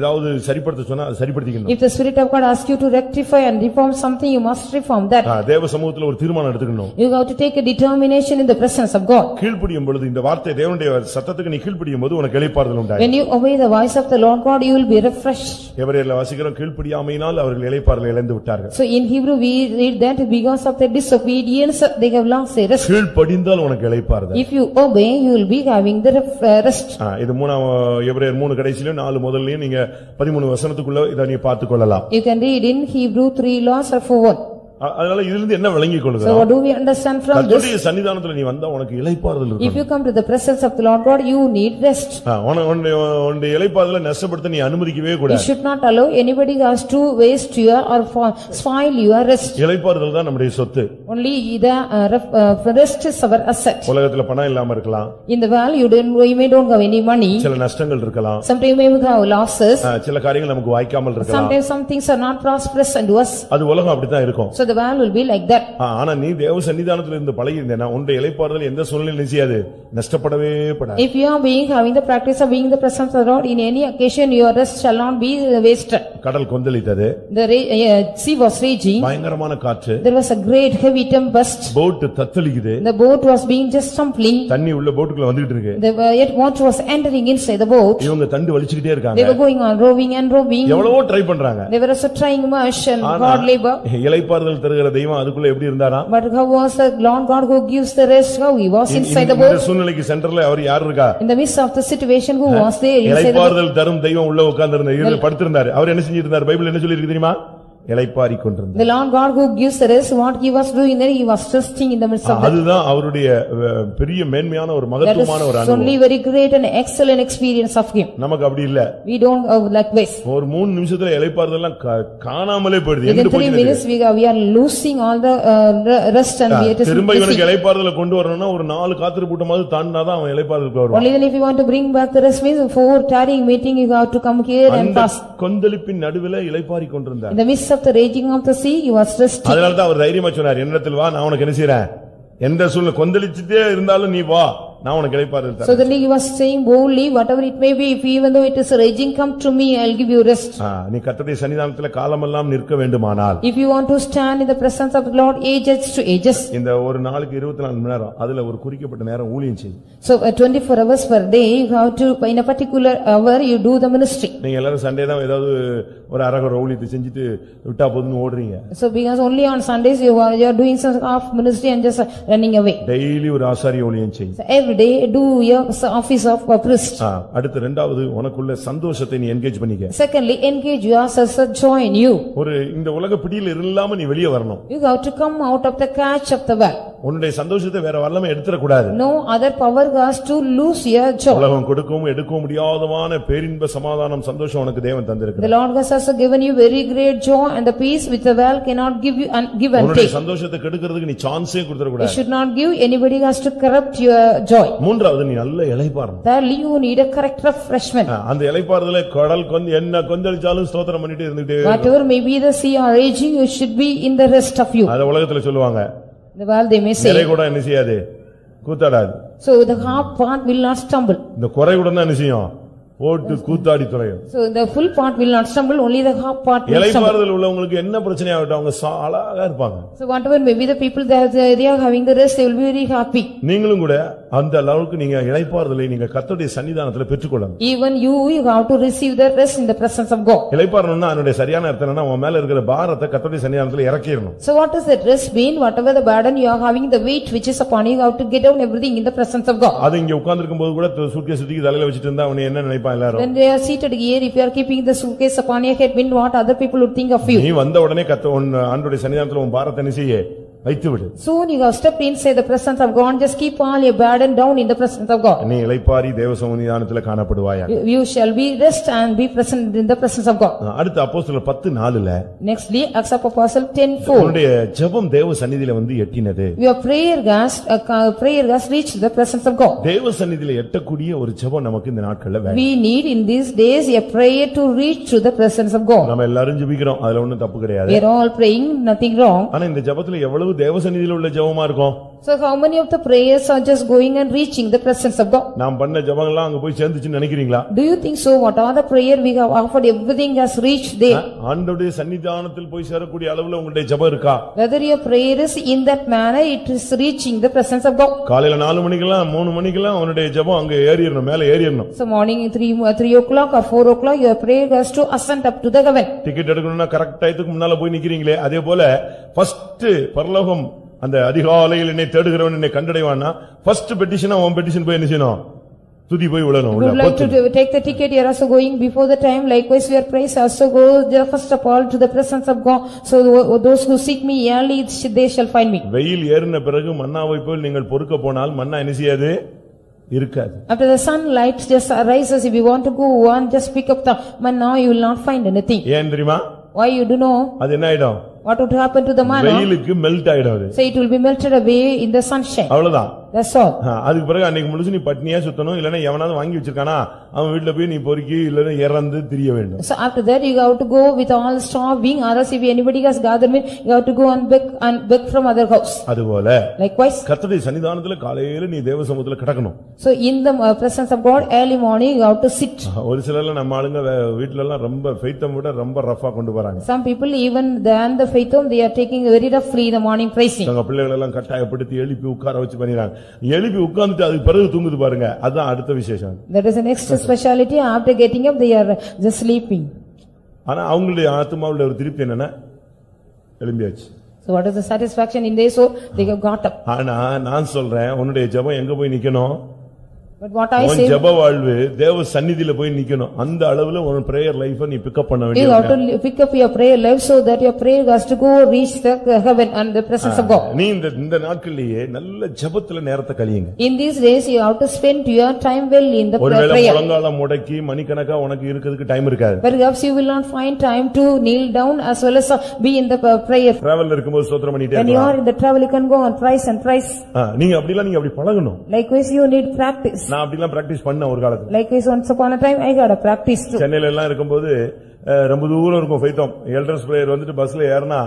ஏதாவது சரிப்படுத்த சொன்னா அதை சரிப்படுத்திக்கணும். If the Spirit of God asks you to rectify and reform something, you must reform that. தேவ சமூகத்துல ஒரு தீர்மானம் எடுத்துக்கணும். You have to take a determination in the presence of God. கீழ்ப்படியும் பொழுது இந்த வார்த்தை தேவனுடைய சத்தத்துக்கு நீ கீழ்ப்படியும் போது உனக்கு இளைப்பாறுதல் உண்டாகும். When you obey the voice of the Lord God, you will be refreshed. எபிரேயர்ல வாசிக்கிறோம், கீழ்ப்படியாமையினால் அவர்கள் இளைப்பாறுதலை இழந்து விட்டார்கள். So in Hebrew we read that because of their disobedience they have lost their rest. கீழ்ப்படிந்தால் உனக்கு இளைப்பாறுதல். If you obey, you will be having the rest. இது எபிரேயர் 3 கடைசியில 4 முதல்லயும் நீங்க 13 வசனத்துக்குள்ள இத நீ பார்த்துக் கொள்ளலாம். You can read in Hebrew 3 laws or 4. அதனால இதிலிருந்து என்ன விளங்கிக் கொள்ளுங்க? So what do we understand from this? கர்த்தருடைய சன்னிதானத்துல நீ வந்தா உனக்கு இளைப்பாறுதல் இருக்கும். If you come to the presence of the Lord God, you need rest. உன்னுடைய இளைப்பாறுதலை நஷ்டப்படுத்த நீ அனுமதிக்கவே கூடாது. You should not allow anybody who has to waste your or spoil your rest. இளைப்பாறுதல் தான் நம்முடைய சொத்து. Only the rest is our asset. உலகத்துல பணம் இல்லாம இருக்கலாம். In the world you may don't have any money. சில நஷ்டங்கள் இருக்கலாம். Sometimes we may have losses. சில காரியங்கள் நமக்கு வாய்க்காமல் இருக்கலாம். Sometimes some things are not prosperous unto us. அது உலகம் அப்படிதான் இருக்கும். So the world will be like that. ஆனா நீ தேவ சன்னிதானத்துல இருந்து பழகி இருந்தேனா உன்னுடைய இளைப்பாறுதல் எந்த சூழ்நிலையிலும் செய்யாது, நஷ்டப்படவே படாது. If you are having the practice of being the presence of the Lord, in any occasion your rest shall not be wasted. கடல் கொந்தளித்தது. The sea was raging. பயங்கரமான காற்று. There was a great heavy tempest. Boat தத்தளிக்குது. The boat was being just stumbling. தண்ணி உள்ள போட்டுக்குள்ள வந்துட்டு இருக்கு. The water was entering inside the boat. இவங்க தண்டு வலிச்சிட்டே இருக்காங்க. They were going on rowing and rowing. எவ்வளவோ ட்ரை பண்றாங்க. They were also trying much and hard labor. இளைப்பாறுதல் தருகிற தெய்வம் அதுக்குள்ள எப்படி இருந்தாரா? But how was the Lord God who gives the rest? How he was inside the boat? இந்த சூழ்நிலைக்கு சென்டர்ல அவர் யார் இருக்கா? In the midst of the situation who was there inside the boat? இளைப்பாறுதல் தரும் தெய்வம் உள்ள உட்கார்ந்திருந்தார், படுத்திருந்தார். அவர் என்ன செஞ்சிட்டு இருந்தார்? பைபிள் என்ன சொல்லி இருக்கு தெரியுமா? இளைப்பாறிக் கொண்டிருந்தார். The Lord God who gives the rest, what he was doing there, he was resting in the midst of that. அதுதான் அவருடைய பெரிய மேன்மையான ஒரு மகத்துவமான ஒரு அனுபவம். That is only very great and excellent experience of him. நமக்கு அப்படி இல்ல. We don't have like this. ஒரு 3 நிமிஷத்துல இளைப்பாறுதல்லாம் காணாமலே போயிடுது. In 3 minutes we are losing all the rest and we are just திரும்ப இவனுக்கு இளைப்பாறுதலை கொண்டு வரணும்னா ஒரு 4 காத்திரு கூட்டமாவது தாண்டினாதான் அவன் இளைப்பாறுதலுக்கு வருவான். Only then if you want to bring back the rest means 4 tarrying meeting you have to come here and pass. கொந்தளிப்பின் நடுவிலே இளைப்பாறிக் கொண்டிருந்தார். In the midst of the raging of the sea he was resting. அதனால தான் அவர் தைரியமா சொன்னார், என்னிடத்தில் வா, நான் உனக்கு என்ன செய்றேன், எந்த சூழ்நிலை கொந்தளிச்சிட்டே இருந்தாலும் நீ வா, நான் உனக்கு இளைப்பாறுதல் So தரேன். then he was saying boldly, whatever it may be, if even though it is raging, come to me, I'll give you rest. நீ கர்த்தருடைய சன்னிதானத்துல காலமெல்லாம் நிற்க வேண்டுமானால் If you want to stand in the presence of the Lord ages to ages. இந்த ஒரு நாளுக்கு 24 மணி நேரம் அதுல ஒரு குறிக்கப்பட்ட நேரம் ஊழியம் செய். So 24 hours per day, you have to, in a particular hour, you do the ministry. நீங்க எல்லாரும் சண்டே தான் ஏதாவது ஒரு அரகர ஊழியத்தை செஞ்சுட்டு விட்டா போதுன்னு ஓடுறீங்க. So because only on Sundays you are doing some half ministry and just running away. Daily ஒரு ஆசாரிய ஊழியம் செய். So every day do your office of a priest. அடுத்து இரண்டாவது உனக்குள்ள சந்தோஷத்தை நீ என்கேஜ் பண்ணிக்க. Secondly, engage yourself a joy in you. ஒரு இந்த உலக பிடியில இல்லாம நீ வெளியே வரணும். You have to come out of the catch of the world. உன்னுடைய சந்தோஷத்தை வேற வல்லமை எடுத்துற கூடாது. No other power has to lose your joy. உலகம் கொடுக்கவும் எடுக்கவும் முடியாதமான பேரின்ப சமாதானம் சந்தோஷம் உனக்கு தேவன் தந்திருக்கிறார். The Lord has also given you very great joy and the peace which the world cannot give you and give and உன்னுடைய take. சந்தோஷத்தை கெடுக்கிறதுக்கு நீ சான்ஸே கொடுத்துற You கூடாது. should not give anybody has to corrupt your joy. மூன்றாவது நீ நல்ல இளைப்பாறணும். Thirdly, you need a correct refreshment. அந்த இளைப்பாறுதல கடல் என்ன கொந்தளிச்சாலும் ஸ்தோத்திரம் பண்ணிட்டே இருந்துட்டே. Whatever may be the sea or raging, you should be in the rest of you. அத உலகத்துல சொல்லுவாங்க. The world they may நிறை say. கூட என்ன செய்யாது, கூத்தாடாது. So the half part will not stumble. இந்த குறை கூட தான் என்ன செய்யும், போட்டு கூத்தாடி துறையும். So the full part will not stumble, only the half part will stumble. இளைப்பாறுதல் உள்ளவங்களுக்கு என்ன பிரச்சனை ஆகட்டும் அவங்க அழகா இருப்பாங்க. So whatever may be the people they are having the rest, they will be very happy. நீங்களும் கூட அந்த அளவுக்கு நீங்க இளைப்பாறுதலை நீங்க கர்த்தருடைய சன்னிதானத்துல பெற்றுக்கொள்ளணும். Even you have to receive the rest in the presence of God. இளைப்பாறணும்னா அதனுடைய சரியான அர்த்தம் என்னன்னா உன் மேல இருக்கிற பாரத்தை கர்த்தருடைய சன்னிதானத்துல இறக்கிடணும். So what does that rest mean? Whatever the burden you are having, the weight which is upon you, you have to get down everything in the presence of God. அது இங்க உட்கார்ந்திருக்கும் போது கூட சூட்கேஸ் தூக்கி தலையில வச்சிட்டு இருந்தா அவன் என்ன நினைப்பான் எல்லாரும்? When they are seated here, if you are keeping the suitcase upon your head, what other people would think of you? நீ வந்த உடனே ஆண்டவருடைய சன்னிதானத்துல உன் பாரத்தை என்ன செய்ய வைத்து விடு. Soon you have stepped inside the presence of God, just keep all your burden down in the presence of God. நீ இளைப்பாரி தேவ சன்னிதானத்துல காணப்படுவாயா. You shall be rest and be present in the presence of God. அடுத்து அப்போஸ்தலர் 10:4ல Nextly, Acts of Apostle 10:4. உன்னுடைய ஜெபம் தேவ சந்நிதியில வந்து எட்டினது. Your prayer has reached the presence of God. தேவ சந்நிதியில எட்டக்கூடிய ஒரு ஜெபம் நமக்கு இந்த நாட்கள்ல வேணும். We need in these days a prayer to reach to the presence of God. நம்ம எல்லாரும் ஜெபிக்கிறோம், அதுல ஒண்ணும் தப்பு கிடையாது. We are all praying, nothing wrong. ஆனா இந்த ஜெபத்துல எவ்வளவு தேவ சந்நிதியில உள்ள ஜெபமா இருக்கும்? So how many of the prayers are just going and reaching the presence of God? நாம் பண்ண ஜெபங்கள்லாம் அங்க போய் சேர்ந்துச்சுன்னு நினைக்கிறீங்களா? Do you think so? What are the prayer we have offered, everything has reached there? ஆண்டவருடைய சன்னிதானத்தில் போய் சேரக்கூடிய அளவுல உங்களுடைய ஜெபம் இருக்கா? Whether your prayer is in that manner, it is reaching the presence of God. காலையில 4 மணிக்கெல்லாம் 3 மணிக்கெல்லாம் உன்னுடைய ஜெபம் அங்க ஏறிறணும், மேல ஏறிறணும். So morning 3 o'clock or 4 o'clock, your prayer has to ascend up to the heaven. Ticket எடுக்கணும்னா கரெக்ட் டைத்துக்கு முன்னால போய் நிக்கிறீங்களே, அதே போல ஃபர்ஸ்ட் பரலோகம் அந்த அதிகாலையில் என்னை தேடுகிறவன் என்னை கண்டடைவான்னா ஃபர்ஸ்ட் பெட்டிஷனா உன் பெட்டிஷன் போய் என்ன செய்யணும், துதி போய் விழணும். Would like to take the ticket, you are also going before the time. Likewise, your praise also goes there first of all to the presence of God. So those who seek me early, they shall find me. வெயில் ஏறின பிறகு மன்னாவை போல் நீங்கள் பொறுக்க போனால் மன்னா என்ன செய்யாது, இருக்காது. After the sunlight just arises, if you want to go and just pick up the manna, you will not find anything. ஏன் தெரியுமா? Why you do know? அது என்ன ஆயிடும்? What would happen to the manna? வெயிலுக்கு melt ஆயிடும் அது. So it will be melted away in the sunshine. அவ்வளவுதான். That's all. அதுக்கு பிறகு அன்னைக்கு முழுசு நீ பட்னியா சுத்தணும், இல்லன்னா எவனாவது வாங்கி வச்சிருக்கானா அவன் வீட்டுல போய் நீ பொறுக்கி இல்லன்னா இறந்து திரிய வேண்டும். So after that you have to go with all starving, or else if anybody has gathered me, you have to go and beg from other house. அதுபோல Likewise, கர்த்தருடைய சன்னிதானத்துல காலையில நீ தேவ சமூகத்துல கிடக்கணும். so in the presence of God early morning you have to sit. ஒரு சிலர்ல நம்ம ஆளுங்க வீட்ல எல்லாம் ரொம்ப ஃபெய்த்தம் விட ரொம்ப ரஃபா கொண்டு வராங்க. Some people even than the faith they are taking very roughly the morning praising. அவங்க பிள்ளைகளை எல்லாம் கட்டாயப்படுத்தி எழுப்பி உட்கார வச்சு பண்ணிராங்க. எழுப்பி உட்கார்ந்துட்டு அதுக்கு பிறகு தூங்குது பாருங்க, அதுதான் அடுத்த விசேஷம். That is the next speciality. After getting up they are just sleeping. ஆனா அவங்களுடைய ஆத்மாவுல ஒரு திருப்தி என்னன்னா எழும்பியாச்சு. So what is the satisfaction in their soul? They have got up. ஆனா நான் சொல்றேன் உன்னுடைய ஜெபம் எங்க போய் நிக்கணும்? But what I உன் say, ஜெப வாழ்வு தேவ சந்நிதியில போய் நிக்கணும். அந்த அளவுல உன் பிரேயர் லைஃப நீ பிக் அப் பண்ண you have வேண்டியது. to pick up your prayer life so that your prayer has to go reach the heaven and the presence of God. நீ இந்த நாட்களிலேயே நல்ல ஜெபத்துல நேரத்தை கழியுங்க. In these days you have to spend your time well in the ஒருவேளை prayer. முழங்கால முடக்கி மணிக்கணக்கா உனக்கு இருக்கிறதுக்கு டைம் இருக்காது. Perhaps you will not find time to kneel down as well as be in the prayer. டிராவல்ல இருக்கும்போது ஸ்தோத்திரம் பண்ணிட்டே When you இருக்கலாம். are in the travel you can go and praise and praise. நீங்க அப்படி பழகணும். Likewise you need practice. நான் அப்படிலாம் practice பண்ண ஒரு காலத்துல. Likewise once upon a time I had a practice too. சென்னையில எல்லாம் இருக்கும்போது ரொம்ப தூரம் இருக்கும் ஃபைத்தோம் எல்டர்ஸ் பிரேயர் வந்துட்டு பஸ்ல ஏறினா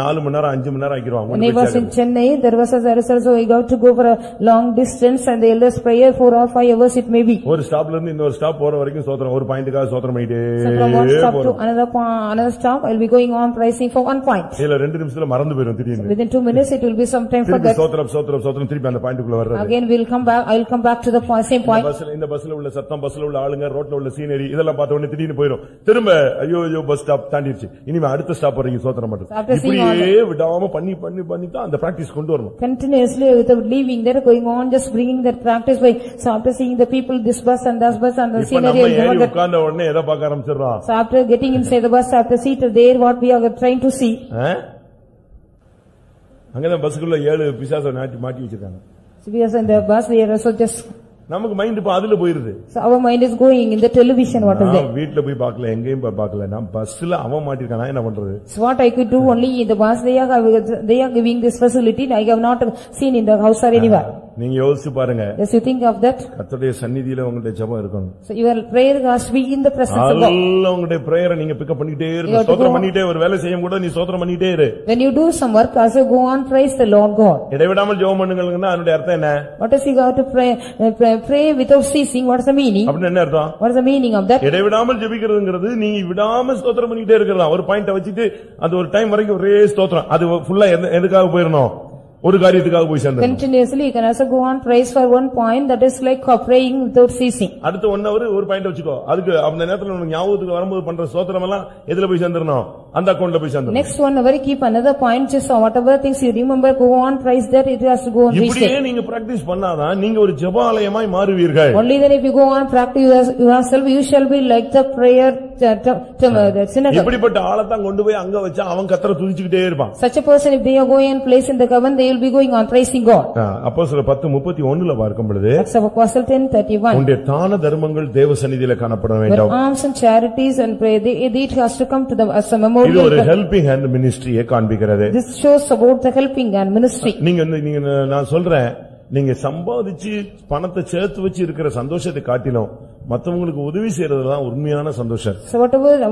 4 மணி நேரம் 5 மணி நேரம் ஆக்கிடுவாங்க. When I was in Chennai, there was also I got to go for a long distance and the elders prayer 4 or 5 hours it may be. ஒரு ஸ்டாப்ல இருந்து இன்னொரு ஸ்டாப் போற வரைக்கும் ஸ்தோத்திரம், ஒரு பாயிண்ட்காக ஸ்தோத்திரம் பண்ணிட்டே from one stop to another stop I will be going on praising for one point. இல்ல 2 நிமிஷத்துல மறந்து போயிடும் திடீர்னு. Within 2 minutes it will be some time for that. ஸ்தோத்திரம் திருப்பி அந்த பாயிண்ட்க்குள்ள வர்றது. Again we will come back, I will come back to the same point. இந்த பஸ்ல உள்ள சத்தம், பஸ்ல உள்ள ஆளுங்க, ரோட்ல உள்ள சீனரி இதெல்லாம் பார்த்த உடனே திடீர்னு போயிடும். திரும்ப ஐயோ பஸ் ஸ்டாப் தாண்டிடுச்சு, இனிமே அடுத்த ஸ்டாப் வரைக்கும் ஸ்தோத்திரம் பண்றது. இப்படியே விடாம பண்ணி தான் அந்த பிராக்டீஸ் கொண்டு வரணும். Continuously without leaving there, going on just bringing that practice by so after seeing the people this bus and that bus and the scenery and உட்கார்ந்த உடனே எதை பார்க்க ஆரம்பிச்சிடுறோம். So after getting inside the bus, after seated there, what we are trying to see. அங்கதான் பஸ்க்குள்ள 7 பிசாசை மாட்டி வச்சிருக்காங்க. So we are in the bus, we are also just நமக்கு mind இப்ப அதுல போயிருது. So our mind is going in the television, what is there? வீட்ல போய் பார்க்கல, எங்கேயும் பார்க்கல, நான் பஸ்ல அவன் மாட்டிருக்கானா என்ன பண்றது? So what I could do only in the bus, they are giving this facility, I have not seen in the house or anywhere. நீங்க யோசிச்சு பாருங்க. Yes, you think of that. கர்த்தருடைய சந்நிதியில உங்களுடைய ஜெபம் இருக்கணும். So your prayer has to be in the presence of God. அல்ல உங்களுடைய பிரேயரை நீங்க பிக் அப் பண்ணிட்டே இருங்க. ஸ்தோத்திரம் பண்ணிட்டே ஒரு வேலை செய்யும் கூட நீ ஸ்தோத்திரம் பண்ணிட்டே இரு. When you do some work, also go on praise the Lord God. இடைவிடாமல் ஜெபம் பண்ணுங்கள்னா அதனுடைய அர்த்தம் என்ன? What is you got to pray without ceasing? What is the meaning? அப்படி என்ன அர்த்தம்? What is the meaning of that? இடைவிடாமல் ஜெபிக்கிறதுங்கிறது நீ விடாம ஸ்தோத்திரம் பண்ணிட்டே இருக்கறதா. ஒரு பாயிண்ட வச்சிட்டு அது ஒரு டைம் வரைக்கும் ஒரே ஸ்தோத்திரம். அது ஃபுல்லா எதுக்காக போயிரணும்? ஒரு காரியத்துக்காக போய் சேர்ந்து. Continuously you can also go on praise for one point, that is like praying without ceasing. அடுத்த 1 hour ஒரு பாயிண்ட் வச்சுக்கோ. அதுக்கு அந்த நேரத்துல உனக்கு ஞாபகத்துக்கு வரும்போது பண்ற ஸ்தோத்திரம் எல்லாம் எதுல போய் சேர்ந்துறணும்? அந்த அக்கவுண்ட்ல போய் சேர்ந்துறணும். Next 1 hour keep another point, just whatever things you remember, go on praise that, it has to go on reach there. இப்படியே நீங்க பிராக்டீஸ் பண்ணாதான் நீங்க ஒரு ஜெபாலயமாய் மாறுவீர்கள். Only then if you go on practice yourself, you shall be like the prayer synagogue. இப்படிப்பட்ட ஆளை தான் கொண்டு போய் அங்க வச்சா அவன் கர்த்தரை துதிச்சிட்டே இருப்பான். Such a person, if they are going and place in the coven, they will be going on praising God. அப்போஸ்தலர் 10:31ல பார்க்கும் பொழுது Acts of Apostles 10:31. உன்னுடைய தான தர்மங்கள் தேவ சந்நிதியில காணப்பட வேண்டும். Alms and charities and prayer, it has to come to the as a memorial. இது ஒரு ஹெல்பிங் ஹேண்ட் மினிஸ்ட்ரியை காண்பிக்கிறது. This shows about the helping hand ministry. நீங்க நான் சொல்றேன், நீங்க சம்பாதிச்சு பணத்தை சேர்த்து வச்சு இருக்கிற சந்தோஷத்தை காட்டிலும் மத்தவங்களுக்கு உதவி செய்யறதுதான் உண்மையான சந்தோஷம். So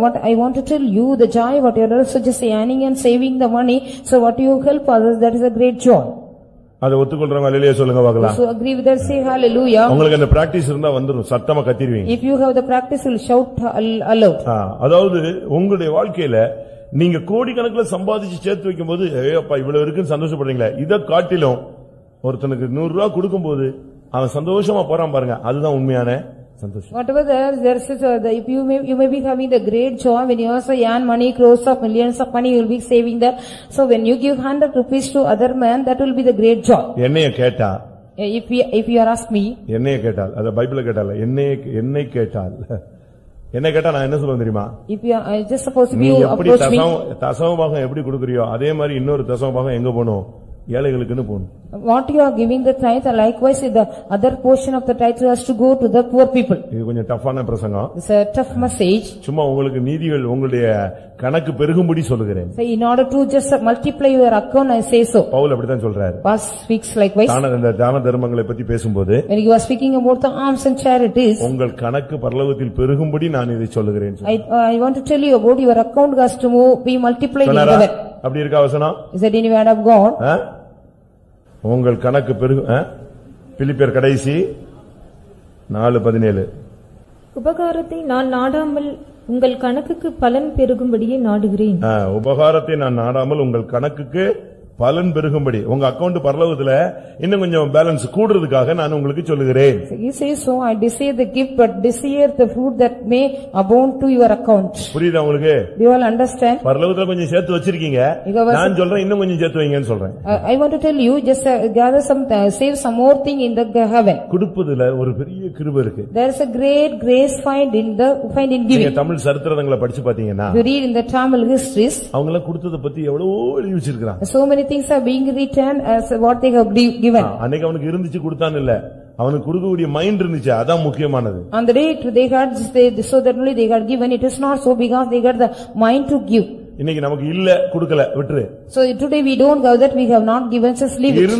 what I want to tell you, the joy what you are also just earning and saving the money, so what you help others, that is a great joy. அதை ஒத்துக்கொள்றவங்க அல்லேலூயா சொல்லுங்க பார்க்கலாம். So agree with that, say hallelujah. உங்களுக்கு அந்த practice இருந்தா வந்துரும், சத்தமா கத்திடுவீங்க. If you have the practice, you will shout aloud. அதாவது உங்களுடைய வாழ்க்கையில நீங்க கோடிக்கணக்கில் சம்பாதிச்சு சேர்த்து வைக்கும்போது ஏப்பா இவ்வளவு இருக்குன்னு சந்தோஷப்படுறீங்களா? இத காட்டிலும் ஒருத்தனுக்கு 100 ரூபாய் கொடுக்கும்போது அவன் சந்தோஷமா போறான் பாருங்க, அதுதான் உண்மையான சந்தோஷம். Whatever there is, if you may be having the great joy when you also earn money, crores of millions of money, you will be saving that. So when you give 100 rupees to other man, that will be the great joy. என்னைய கேட்டா, if you ask me, என்னைய கேட்டால், அத பைபிள்ல கேட்டால, என்னை கேட்டால், என்ன கேட்டா நான் என்ன சொல்லுவேன் தெரியுமா? If you just suppose if you approach me, தசமபாகம் எப்படி கொடுக்கறியோ அதே மாதிரி இன்னொரு தசமபாகம் எங்க போணும்? ஏழைகளுக்குன்னு போணும். What you are giving the tithe, likewise the other portion of the tithe has to go to the poor people. இது கொஞ்சம் டஃப்பான பிரசங்கம். It's a tough message. சும்மா உங்களுக்கு நீதிகள் உங்களுடைய கணக்கு பெருகும்படி சொல்லுகிறேன். So in order to just multiply your account, I say so. Pavul அப்படிதான் சொல்றாரு. Paul speaks likewise. தான தர்மங்களை பத்தி பேசும்போது when you are speaking about the alms and charities, உங்கள் கணக்கு பரலோகத்தில் பெருகும்படி நான் இதை சொல்லுகிறேன். I want to tell you about your account has to be multiplied in heaven. அப்படி இருக்கா வசனம்? Is that any word of God? உங்கள் கணக்கு பெருகும். பிலிப்பியர் கடைசி 4:17. உபகாரத்தை நான் நாடாமல் உங்கள் கணக்குக்கு பலன் பெருகும்படியே நாடுகிறேன். உபகாரத்தை நான் நாடாமல் உங்கள் கணக்குக்கு பலன் பெருகும்படி, உங்க அக்கவுண்ட் பரலோகத்துல இன்னும் கொஞ்சம் பேலன்ஸ் கூடுறதுக்காக நான் உங்களுக்கு சொல்லுகிறேன். He says, so I desire the gift, but desire the fruit that may abound to your account. புரியுதா உங்களுக்கு? Do you all understand? பரலோகத்துல கொஞ்சம் சேர்த்து வச்சிருக்கீங்க, நான் சொல்றேன் இன்னும் கொஞ்சம் சேர்த்து வைங்கன்னு சொல்றேன். I want to tell you, just gather some, save some more thing in the heaven. கொடுப்பதுல ஒரு பெரிய கிருபை இருக்கு. There is a great grace find in giving. நீங்க தமிழ் சரித்திரங்களை படிச்சு பாத்தீங்கன்னா, you read in the Tamil histories, அவங்க எல்லாம் கொடுத்தத பத்தி எவ்வளவு எழுதி வச்சிருக்காங்க. so many things are being written as what they have given. அன்னைக்கு அவனுக்கு இருந்துச்சு கொடுத்தான் இல்ல, அவனுக்கு கொடுக்கக்கூடிய மைண்ட் இருந்துச்சு, அதான் முக்கியமானது. On the day they had, so that only they had given, it is not so because they got the mind to give. இன்னைக்கு நமக்கு இல்ல கொடுக்கல விட்டுரு. So today we don't go that we have not given, just leave it.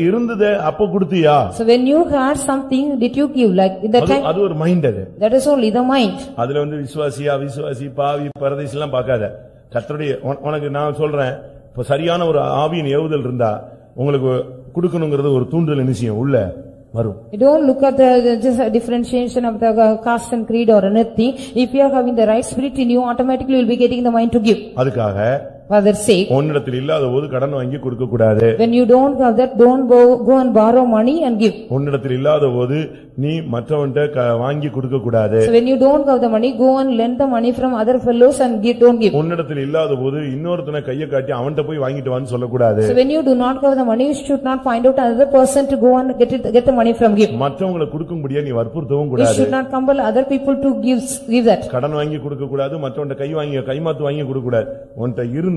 இருந்ததே அப்ப கொடுத்தியா? So when you had something, did you give like in that time? அது ஒரு மைண்ட். அது that is only the mind. அதுல விசுவாசி அவிசுவாசி பாவி பரதேசி எல்லாம் பார்க்காத. கர்த்தருடைய உனக்கு நான் சொல்றேன், இப்ப சரியான ஒரு ஆவியின் ஏவுதல் இருந்தா உங்களுக்கு கொடுக்கணுங்கிறது ஒரு தூண்டுதல் நிச்சயம் உள்ள வரும். You don't look at the just differentiation of the caste and creed or anything. If you are having the right spirit in you, automatically you will be getting the mind to give. அதுக்காக for their sake, உன்னிடத்தில் இல்லாத போது கடன் வாங்கி கொடுக்க கூடாது. when you don't have that, don't go and borrow money and give. உன்னிடத்தில் இல்லாத போது நீ மற்றவன்ட்ட வாங்கி கொடுக்க கூடாது. So when you don't have the money, go and lend the money from other fellows and don't give. உன்னிடத்தில் இல்லாத போது இன்னொருத்தனை கையை காட்டி அவன்கிட்ட போய் வாங்கிட்டு வான்னு சொல்ல கூடாது. So when you do not have the money, you should not find out another person to go and get the money from give. மற்றவங்களுக்கு கொடுக்கும்படியா நீ வற்புறுத்தவும் கூடாது. You should not compel other people to give that. கடன் வாங்கி கொடுக்க கூடாது, மற்றவன்ட்ட கைமாத்து வாங்கி கொடுக்க கூடாது. உன்கிட்ட இருந்தா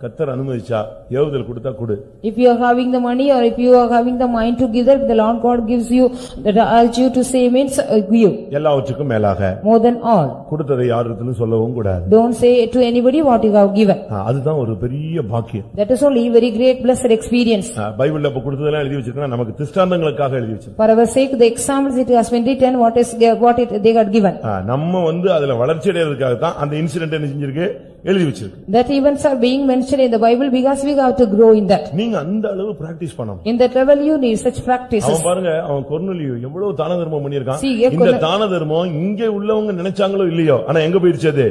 கர்த்தர் அனுமதிச்சா ஏவுதல் கொடுத்தா கொடு. If you are having the money or if you are having the mind to give that, the Lord God gives you that urge you to say means give. எல்லாவற்றுக்கும் மேலாக more than all, கொடுத்ததை யாருக்கும் சொல்லவும் கூடாது. don't say to anybody what you have given. அதுதான் ஒரு பெரிய பாக்கியம். That is only very great blessed experience. பைபிள்ல இப்ப கொடுத்ததெல்லாம் எழுதி வச்சிருக்கா, நமக்கு திஷ்டாந்தங்களுக்காக எழுதி வச்சிருக்கா. For our sake the examples it has been written what they got given. நம்ம அதுல வளர்ச்சி அடையிறதுக்காக தான் அந்த இன்சிடென்ட் என்ன செஞ்சிருக்கு எழுதி வச்சிருக்கு. That events are being mentioned in the Bible because we have to grow in that. நீங்க அந்த அளவு பிராக்டீஸ் பண்ணணும். In that level you need such practices. அவன் பாருங்க, அவன் கொர்நேலியு எவ்வளவு தான தர்மம் பண்ணிருக்கான். இந்த தான தர்மம் இங்க உள்ளவங்க நினைச்சாங்களோ இல்லையோ, ஆனா எங்க போயிடுச்சு அது?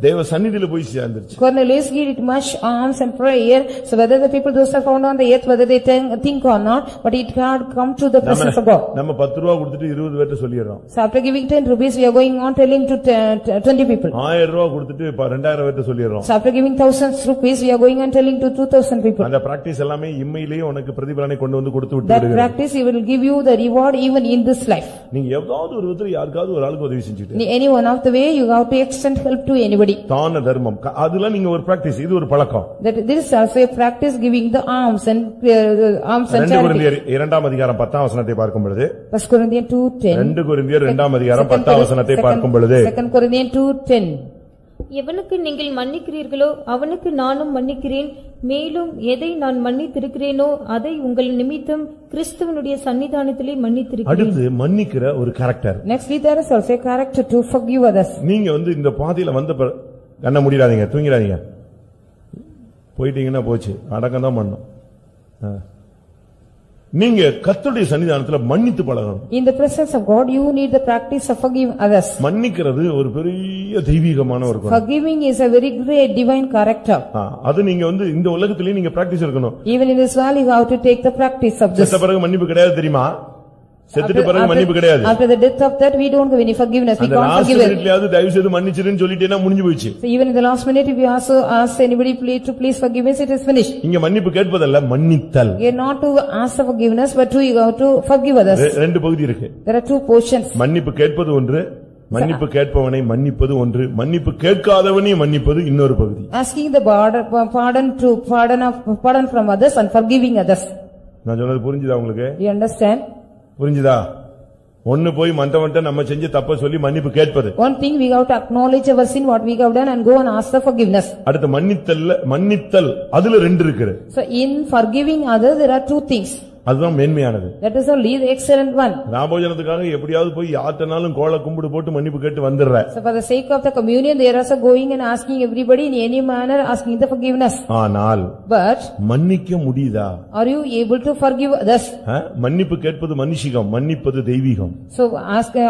தேவ சந்நிதியில போய் சேர்ந்துருச்சு. Cornelius gave it much alms and prayer. So whether the people those are found on the earth, whether they think or not, but it had come to the presence of God. நம்ம 10 ரூபாய் கொடுத்துட்டு 20 பேர்ட்ட சொல்லிறோம். So after giving 10 rupees, we are going on telling to 20 people. 1000 ரூபாய் கொடுத்துட்டு 2000 பேர்ட்ட சொல்லிறோம். So after giving 1000 rupees, we are going on telling to 2000 people. அந்த practice எல்லாமே இம்மையிலேயே உனக்கு பிரதிபலனை கொண்டு வந்து கொடுத்து விட்டு that practice will give you the reward even in this life. நீங்க ஏதாவது ஒரு விதத்துல யாருக்காவது ஒரு ஆளுக்கு உதவி செஞ்சிட்டு any one of the way you have to extend help to anybody. தான தர்மம் அதுல நீங்க ஒரு பிராக்டீஸ், இது ஒரு பழக்கம். that this is also a practice, giving the alms and charity. 2 கொரிந்தியர் 2ஆம் அதிகாரம் 10ஆம் வசனத்தை பார்க்கும் பொழுது 1 Corinthians 2:10. 2 கொரிந்தியர் 2ஆம் அதிகாரம் 10ஆம் வசனத்தை பார்க்கும் பொழுது 2 Corinthians 2:10. எவனுக்கு நீங்கள் மன்னிக்கிறீர்களோ அவனுக்கு நானும் மன்னிக்கிறேன், மேலும் எதை நான் மன்னித்திருக்கிறேனோ அதை உங்கள் நிமித்தம் கிறிஸ்துவனுடைய சன்னிதானத்திலே மன்னித்திருக்கிறேன். அடுத்து மன்னிக்கிற ஒரு character. Nextly there is also a character to forgive others. நீங்க இந்த பாதையில வந்த கண்ண மூடிடாதீங்க, தூங்கிடாதீங்க. போயிட்டீங்கன்னா போச்சு, அடக்கம் தான் பண்ணணும். நீங்க கர்த்தருடைய சன்னிதானத்துல மன்னித்து பழகணும். In the presence of God you need the practice of forgiving others. மன்னிக்கிறது ஒரு பெரிய தெய்வீகமான ஒரு குணம். Forgiving is a very great divine character. அது நீங்க இந்த உலகத்திலே நீங்க பிராக்டீஸ் இருக்கணும். Even in this world you have to take the practice of this. செத்த பிறகு மன்னிப்பு கிடையாது தெரியுமா? செத்துட்ட பிறகு மன்னிப்பு கிடையாது. After the death of that we don't have any forgiveness. We can't forgive. அந்த லாஸ்ட் தயவு செய்து மன்னிச்சிருன்னு சொல்லிட்டேனா முடிஞ்சு போச்சு. So even in the last minute if you also ask anybody please forgive us, it is finished. இங்க மன்னிப்பு கேட்பதல்ல, மன்னித்தல். You are not to ask for forgiveness but to you have to forgive others. ரெண்டு பகுதி இருக்கு. There are two portions. மன்னிப்பு கேட்பது ஒன்று, மன்னிப்பு கேட்பவனை மன்னிப்பது ஒன்று, மன்னிப்பு கேட்காதவனை மன்னிப்பது இன்னொரு பகுதி. Asking the pardon from others and forgiving others. நான் சொன்னது புரிஞ்சுதா உங்களுக்கு? You understand? புரிஞ்சுதா? ஒன்னு போய் மற்றவன்ட்ட நம்ம செஞ்ச தப்ப சொல்லி மன்னிப்பு கேட்பது. One thing we have to acknowledge our sin what we have done and go and ask for forgiveness. அடுத்து மன்னித்தல் அதுல ரெண்டு இருக்கு. So in forgiving others there are two things. அதுதான் மேன்மையானது. That is only the excellent one. ராபோஜனத்துக்காக எப்படியாவது போய் யார்ட்டனாலும் கோல கும்பிடு போட்டு மன்னிப்பு கேட்டு வந்துடுற. So for the sake of the communion they are also going and asking everybody in any manner asking the forgiveness. ஆனால் but மன்னிக்க முடியுதா? Are you able to forgive others? மன்னிப்பு கேட்பது மனுஷிகம், மன்னிப்பது தெய்வீகம். So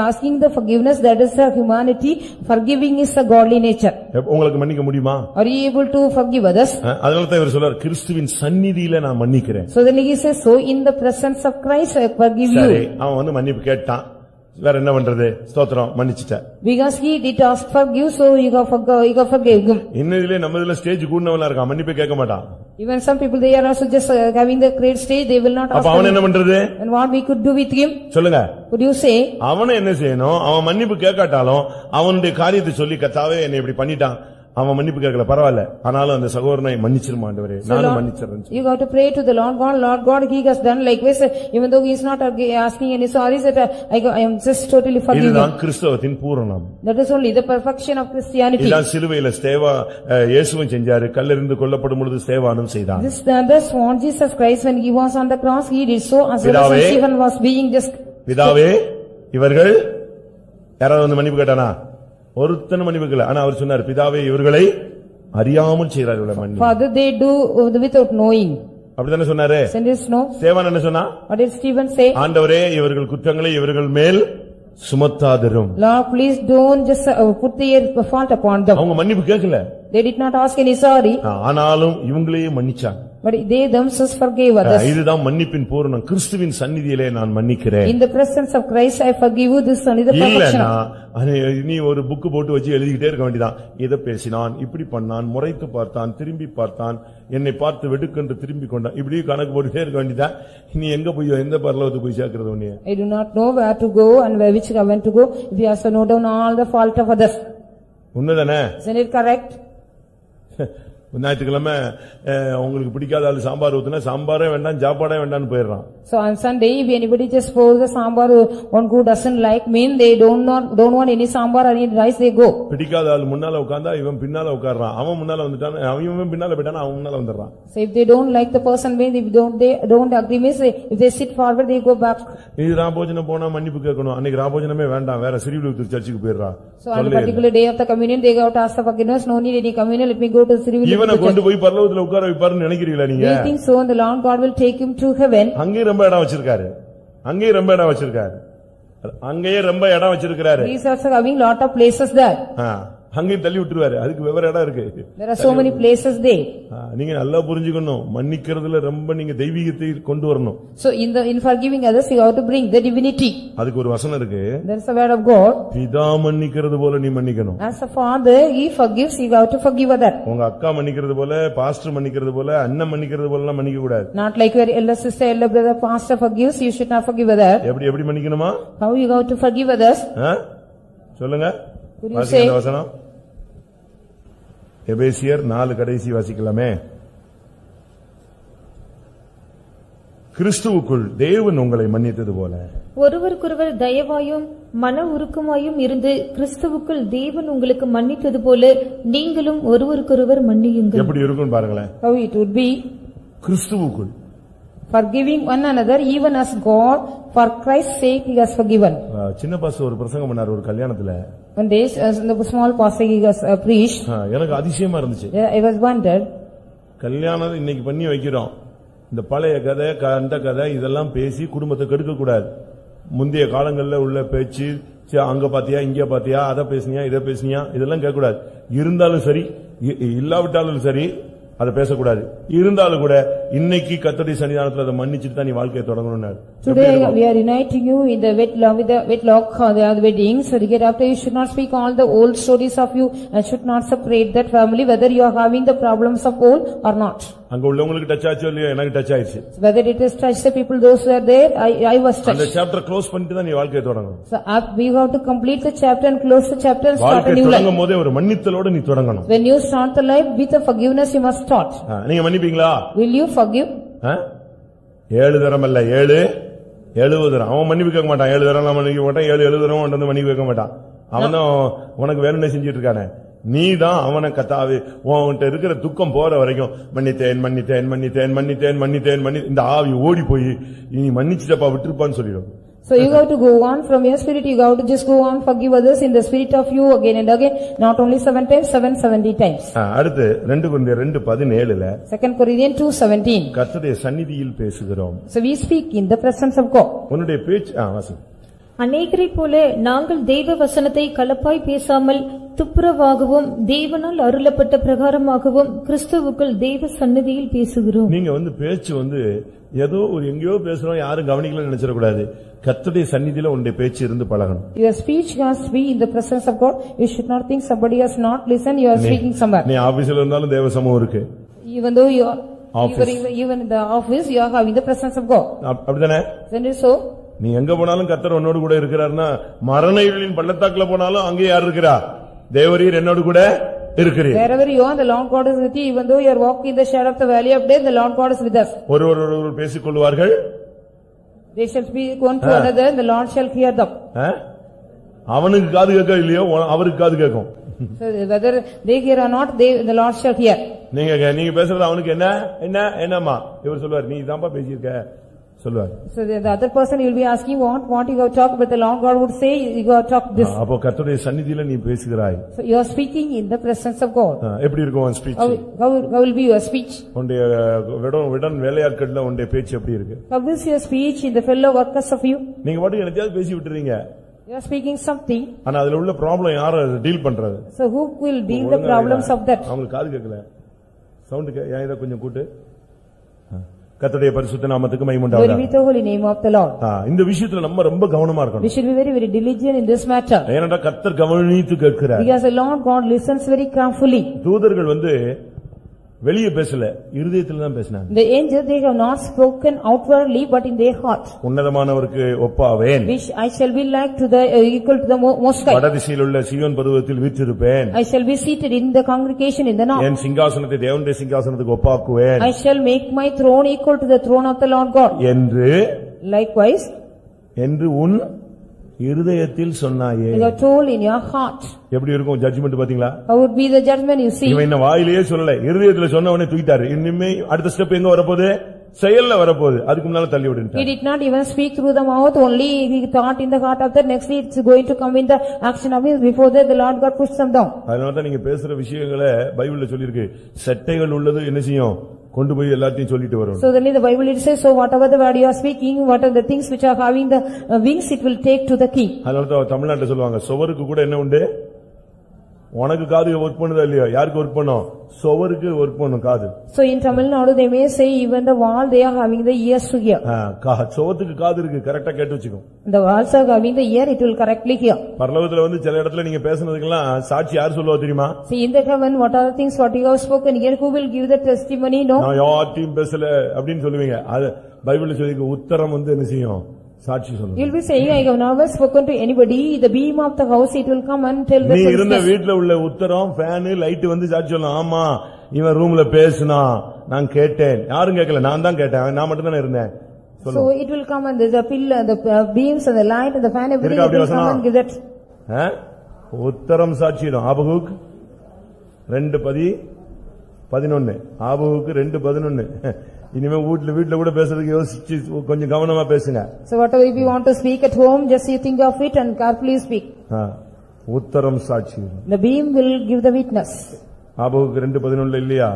asking the forgiveness, that is the humanity, forgiving is the godly nature. உங்களுக்கு மன்னிக்க முடியுமா? Are you able to forgive others? அதனால தான் இவர் சொல்றார், கிறிஸ்துவின் சந்நிதியில நான் மன்னிக்கிறேன். So then he says, so in the presence of Christ I forgive you. சரி, அவன் மன்னிப்பு கேட்டான், வேற என்ன பண்றது? ஸ்தோத்திரம், மன்னிச்சிட்ட. Because he did ask forgive, so you got forgive him. இன்னதிலே நம்ம இதுல ஸ்டேஜ் கூடுனவனா இருக்கான், மன்னிப்பு கேட்க மாட்டான். Even some people they are also just having the great stage, they will not ask. அப்ப அவன் என்ன பண்றது? And what we could do with him? சொல்லுங்க. Could you say? அவன் என்ன செய்யணும்? அவன் மன்னிப்பு கேட்காட்டாலும் அவனுடைய காரியத்தை சொல்லி, கர்த்தாவே என்னை இப்படி பண்ணிட்டான், அவன் மன்னிப்பு கேட்கல பரவாயில்ல, ஆனாலும் அந்த சகோதரனை மன்னிச்சிருமா ஆண்டவரே, நானும் மன்னிச்சிடுறேன். You got to pray to the Lord God, he has done likewise, even though he is not asking any sorry, that I am just totally forgiving. இதுதான் கிறிஸ்தவத்தின் பூரணம். That is only the perfection of Christianity. இதான் சிலுவையில ஸ்தேவா இயேசுவும் செஞ்சாரு, கல்லெறிந்து கொல்லப்படும் பொழுது ஸ்தேவானும் செய்தான். This what Jesus Christ, when he was on the cross, he did so, as well as Stephen was being just. பிதாவே, இவர்கள் யாராவது வந்து மன்னிப்பு கேட்டானா? ஒருத்தன மன்னிப்பு கேட்கல. ஆனா அவர் சொன்னார், பிதாவே இவர்களை அறியாமல் செய்கிறார்கள் மன்னிப்பு. Father, they do without knowing. அப்படிதானே சொன்னாரு. ஸ்தேவான் என்ன சொன்னா? What did Stephen say? ஆண்டவரே இவர்கள் குற்றங்களை இவர்கள் மேல் சுமத்தாதிரும். Lord, please don't just put their fault upon them. அவங்க மன்னிப்பு கேட்கல. They did not ask any sorry. ஆனாலும் இவங்களையே மன்னிச்சாங்க. But they themselves forgave others. இதுதான் மன்னிப்பின் பூரணம். கிறிஸ்துவின் சந்நிதியிலே நான் மன்னிக்கிறேன். In the presence of Christ I forgive you. This is the perfection. நீ ஒரு புக் போட்டு வச்சு எழுதிக்கிட்டே இருக்க வேண்டியதான். இத பேசினான், இப்படி பண்ணான், முறைத்து பார்த்தான், திரும்பி பார்த்தான், என்னை பார்த்து வெடுக்கென்று திரும்பி கொண்டான், இப்படி கணக்கு போட்டுட்டே இருக்க வேண்டியதான். நீ எங்க போய் எந்த பரலோகத்துக்கு போய் சேர்க்கிறது? உன்னைய I do not know where to go and which government to go if you have to note down all the fault of others. உண்மைதானே? Isn't it correct? ஞாயிற்றுக்கிழமை உங்களுக்கு பிடிக்காத ஆளு சாம்பார் ஊத்துனா சாம்பாரே வேண்டாம் சாப்பாடே வேண்டாம்னு போயிடுறான். So on Sunday, if anybody just pours the sambar, one who doesn't like mean they don't want any sambar or any rice, they go. பிடிக்காத ஆளு முன்னால உட்கார்ந்தா இவன் பின்னால உட்கார்றான், அவன் முன்னால வந்துட்டான், அவன் பின்னால போயிட்டானா அவன் முன்னால வந்துடுறான். So if they don't like the person, mean if they don't agree, means if they sit forward, they go back. இது ராபோஜனம் போனா மன்னிப்பு கேட்கணும். அன்னைக்கு ராபோஜனமே வேண்டாம், வேற சிறுவிழுத்தூர் சர்ச்சுக்கு போயிடுறா. So on the particular day of the communion, they go to ask for forgiveness. No need any communion. Let me go to Sriviluttur. இவனை கொண்டு போய் பரலோகத்துல உட்கார வைப்பாருன்னு நினைக்கிறீங்களா நீங்க? We think so, and the Lord God will take him to heaven. அங்கேயே ரொம்ப இடம் வச்சிருக்காரு, அங்கேயே ரொம்ப இடம் வச்சிருக்காரு, அங்கேயே ரொம்ப இடம் வச்சிருக்காரு. He is also having lot of places there. அங்கேயும் தள்ளி விட்டுருவாரு, அதுக்கு வெவ்வேறு இடம் இருக்கு. There are so many places there. நீங்க நல்லா புரிஞ்சுக்கணும், மன்னிக்கிறதுல ரொம்ப நீங்க தெய்வீகத்தை கொண்டு வரணும். So in forgiving others, you have to bring the divinity. அதுக்கு ஒரு வசனம் இருக்கு. There is a word of God. பிதா மன்னிக்கிறது போல நீ மன்னிக்கணும். As a father, he forgives, you have to forgive other. உங்க அக்கா மன்னிக்கிறது போல, பாஸ்டர் மன்னிக்கிறது போல, அண்ணன் மன்னிக்கிறது போல எல்லாம் மன்னிக்க கூடாது. Not like your elder sister, elder brother, pastor forgives, you should not forgive other. எப்படி மன்னிக்கணுமா? How you have to forgive others? சொல்லுங்க. Could you say? வசனம் எபேசியர் 4 கடைசி வாசிக்கலாமே. கிறிஸ்துவுக்குள் தேவன் உங்களை மன்னித்தது போல ஒருவருக்கொருவர் தயவாயும் மன உருக்கமாயும் இருந்து கிறிஸ்துவுக்குள் தேவன் உங்களுக்கு மன்னித்தது போல நீங்களும் ஒருவருக்கொருவர் மன்னியுங்கள். எப்படி இருக்கும் பாருங்களேன். How it would be? கிறிஸ்துவுக்குள் forgiving one another even as God for Christ's sake he has forgiven. சின்ன பாஸ்டர் ஒரு பிரசங்கம் பண்ணார் ஒரு கல்யாணத்துல. One day in the small pastor he has preached. எனக்கு அதிசயமா இருந்துச்சு. I was wondered. கல்யாணம் இன்னைக்கு பண்ணி வைக்கிறோம், இந்த பழைய கதை அந்த கதை இதெல்லாம் பேசி குடும்பத்தை கெடுக்க கூடாது. முந்தைய காலங்கள்ல உள்ள பேச்சு, அங்க பாத்தியா இங்க பாத்தியா, அத பேசுனியா இத பேசுனியா, இதெல்லாம் கேட்க கூடாது. இருந்தாலும் சரி இல்லாவிட்டாலும் சரி அதை பேசக்கூடாது. இருந்தாலும் கூட இன்னைக்கு கர்த்தருடைய சன்னிதானத்துல அதை மன்னிச்சிட்டு தான் நீ வாழ்க்கையை தொடங்கணும்னாரு. Today we are uniting you in the wedlock the wedding. So to get after, you should not speak all the old stories of you and should not separate that family whether you are having the problems of old or not. அங்க உள்ளவங்களுக்கு touch ஆச்சோ இல்லையோ, எனக்கு touch ஆயிடுச்சு. Whether it is touch the people those who are there, I was touched. அந்த chapter close பண்ணிட்டு தான் நீ வாழ்க்கையை தொடங்கணும். So we have to complete the chapter and close the chapter and start a new life. தொடங்கும் போதே ஒரு மன்னித்தலோட நீ தொடங்கணும். When you start the life with a forgiveness, you must start. நீங்க மன்னிப்பீங்களா? Will you forgive? 7 தரம் அல்ல, 70 தரம். அவன் மன்னிப்பு கேட்க மாட்டான். 7 தரம் மன்னிக்க மாட்டான், 70 தரம் வந்து மன்னிப்பு கேட்க மாட்டான். அவன் உனக்கு வேணும்னே செஞ்சிட்டு இருக்கானே. நீதான் அவனை கத்தாவே உன்கிட்ட இருக்கிற துக்கம் போற வரைக்கும் மன்னித்தேன் மன்னித்தேன் மன்னித்தேன் மன்னித்தேன் மன்னித்தேன் மன்னி இந்த ஆவி ஓடி போய் நீ மன்னிச்சுட்டப்பா விட்டுருப்பான்னு சொல்லிடும். So you have to go on from your spirit, you have to just go on forgive others in the spirit of you again and again, not only 7 times, 770 times. அடுத்து 2 கொரிந்தியர் 2:17 2 Corinthians 2:17 கர்த்தருடைய சந்நிதியில் பேசுகிறோம். So we speak in the presence of God. உன்னுடைய பேச்சு வாசி. அநேகரைப் போல நாங்கள் தேவ வசனத்தை கலப்பாய் பேசாமல் துப்புரவாகவும் தேவனால் அருளப்பட்ட பிரகாரமாகவும் கிறிஸ்துவுக்குள் தேவ சந்நிதியில் பேசுகிறோம். நீங்க பேச்சு ஏதோ ஒரு எங்கேயோ பேசுறோம், யாரும் கவனிக்கலன்னு நினைச்சிடக்கூடாது. கர்த்தருடைய சந்நிதியில உன்னுடைய பேச்சு இருந்து பழகணும். Your speech has to be in the presence of God. You should not think somebody has not listened, you are speaking somewhere. நீ ஆபீஸ்ல இருந்தாலும் தேவ சமூகம் இருக்கு. Even though you are even in the office, you are having the presence of God. அப்படிதானே? Isn't it so? நீ எங்க போனாலும் கர்த்தர் உன்னோடு கூட இருக்கிறார்னா, மரண இருளின் பள்ளத்தாக்குல போனாலும் அங்கே யார் இருக்கிறா? தேவரீர் என்னோடு கூட இருக்கிறீர். Wherever you are, the Lord God is with you. Even though you are walking in the shadow of the valley of death, the Lord God is with us. ஒருவர் பேசிக்கொள்வார்கள். They shall speak one to another, and the Lord shall hear them. அவனுக்கு காது கேட்க இல்லையோ அவருக்கு காது கேட்கும். So whether they hear or not, the Lord shall hear. நீங்க பேசுறது அவனுக்கு என்னம்மா இவர் சொல்லுவார், நீ தான்ப்பா பேசியிருக்க சொல்லுவார். So the other person will be asking what you have talked, but the Lord God would say you have talked this. அப்போ கர்த்தருடைய சந்நிதியில நீ பேசுகிறாய். So you are speaking in the presence of God. எப்படி இருக்கும் உன் speech? How will be your speech? உன்னுடைய விடன் வேலையாட்கள்ல உன்னுடைய பேச்சு எப்படி இருக்கு? How is your speech in the fellow workers of you? நீங்க பாட்டு என்னத்தையாவது பேசி விட்டுறீங்க. You are speaking something. ஆனா அதுல உள்ள ப்ராப்ளம் யார டீல் பண்றது? So who will deal the problems of that? அவங்களுக்கு காது கேட்கல. சவுண்ட் இத கொஞ்சம் கூட்டு. கர்த்தருடைய பரிசுத்த நாமத்துக்கு மகிமை உண்டாவதாக. Glory be to the holy name of the Lord. இந்த விஷயத்துல நம்ம ரொம்ப கவனமா இருக்கணும். We should be very very diligent in this matter. ஏனென்றால் கர்த்தர் கவனித்து கேட்கிறார். Because the Lord God listens very carefully. தூதர்கள் வெளியே பேசல, இருதயத்துல தான் பேசினாங்க. The angels they have not spoken outwardly but in their heart. உன்னதமானவருக்கு ஒப்பாவேன். Which I shall be like to the equal to the Most High. வடதிசையில் உள்ள சீயோன் பர்வதத்தில் வீற்றிருப்பேன். I shall be seated in the congregation in the north. என் சிங்காசனத்தை தேவனுடைய சிங்காசனத்துக்கு ஒப்பாக்குவேன். I shall make my throne equal to the throne of the Lord God. என்று likewise என்று உன் இருதயத்தில் சொன்னாயே. You have told in your heart. எப்படி இருக்கும் ஜட்ஜ்மென்ட் பாத்தீங்களா? How would be the judgment you see? இவன் வாயிலேயே சொல்லல, இருதயத்துல சொன்னவனே தூக்கிட்டாரு. இனிமே அடுத்த ஸ்டெப் எங்க வரப்போகுது? செயல்ல வரப்போகுது. அதுக்கு முன்னால தள்ளி விட்டுட்டார். He did not even speak through the mouth, only he thought in the heart of that. Next it's going to come in the action of his. Before that the Lord God pushed them down. அதனால தான் நீங்க பேசுற விஷயங்களை பைபிள்ல சொல்லிருக்கு, செட்டைகள் உள்ளது என்ன செய்யும்? கொண்டு போய் எல்லாத்தையும் சொல்லிட்டு வரும். So then the Bible it says, so whatever the word you are speaking, what are the things which are having the wings, it will take to the king. அதனால தான் தமிழ்நாட்டுல சொல்லுவாங்க, சுவருக்கு கூட என்ன உண்டு? உனக்கு காது ஒர்க் பண்ணுதா இல்லையா? யாருக்கு ஒர்க் பண்ணும்? சுவருக்கு ஒர்க் பண்ணும் காது. So in Tamil Nadu they may say even the wall they are having the ears to hear. சுவத்துக்கு காது இருக்கு, கரெக்டா கேட்டு வச்சுக்கும். The walls are having the ear, it will correctly hear. பரலோகத்துல சில இடத்துல நீங்க பேசுனதுக்கெல்லாம் சாட்சி யார் சொல்லுவா தெரியுமா? See in the heaven what are the things what you have spoken here, who will give the testimony? No, நான் யார்ட்டையும் பேசல அப்படின்னு சொல்லுவீங்க. அது பைபிள்ல சொல்லிருக்கு, உத்தரம் என்ன செய்யும்? சாட்சி சொல்லுங்க. You'll be saying I have never spoken to anybody. The beam of the house it will come and tell the நீ இருந்த வீட்ல உள்ள உத்தரம் ஃபேன் லைட் சாட்சி சொல்லலாம். ஆமா இவன் ரூம்ல பேசினா நான் கேட்டேன். யாரும் கேட்கல, நான் தான் கேட்டேன், நான் மட்டும் தானே இருந்தேன். So it will come and the pillar, the beams and the light and the fan everything will come and give that. உத்தரம் சாட்சிடும். ஆபகுக் 2:11 ஆபகுக் 2:11. இனிமே வீட்ல கூட பேசுறதுக்கு யோசிச்சு கொஞ்சம் கவனமா பேசுங்க. So whatever if you want to speak at home, just you think of it and carefully speak. உத்தரம் சாட்சி. The beam will give the witness. Habakkuk 2:11 இல்லையா?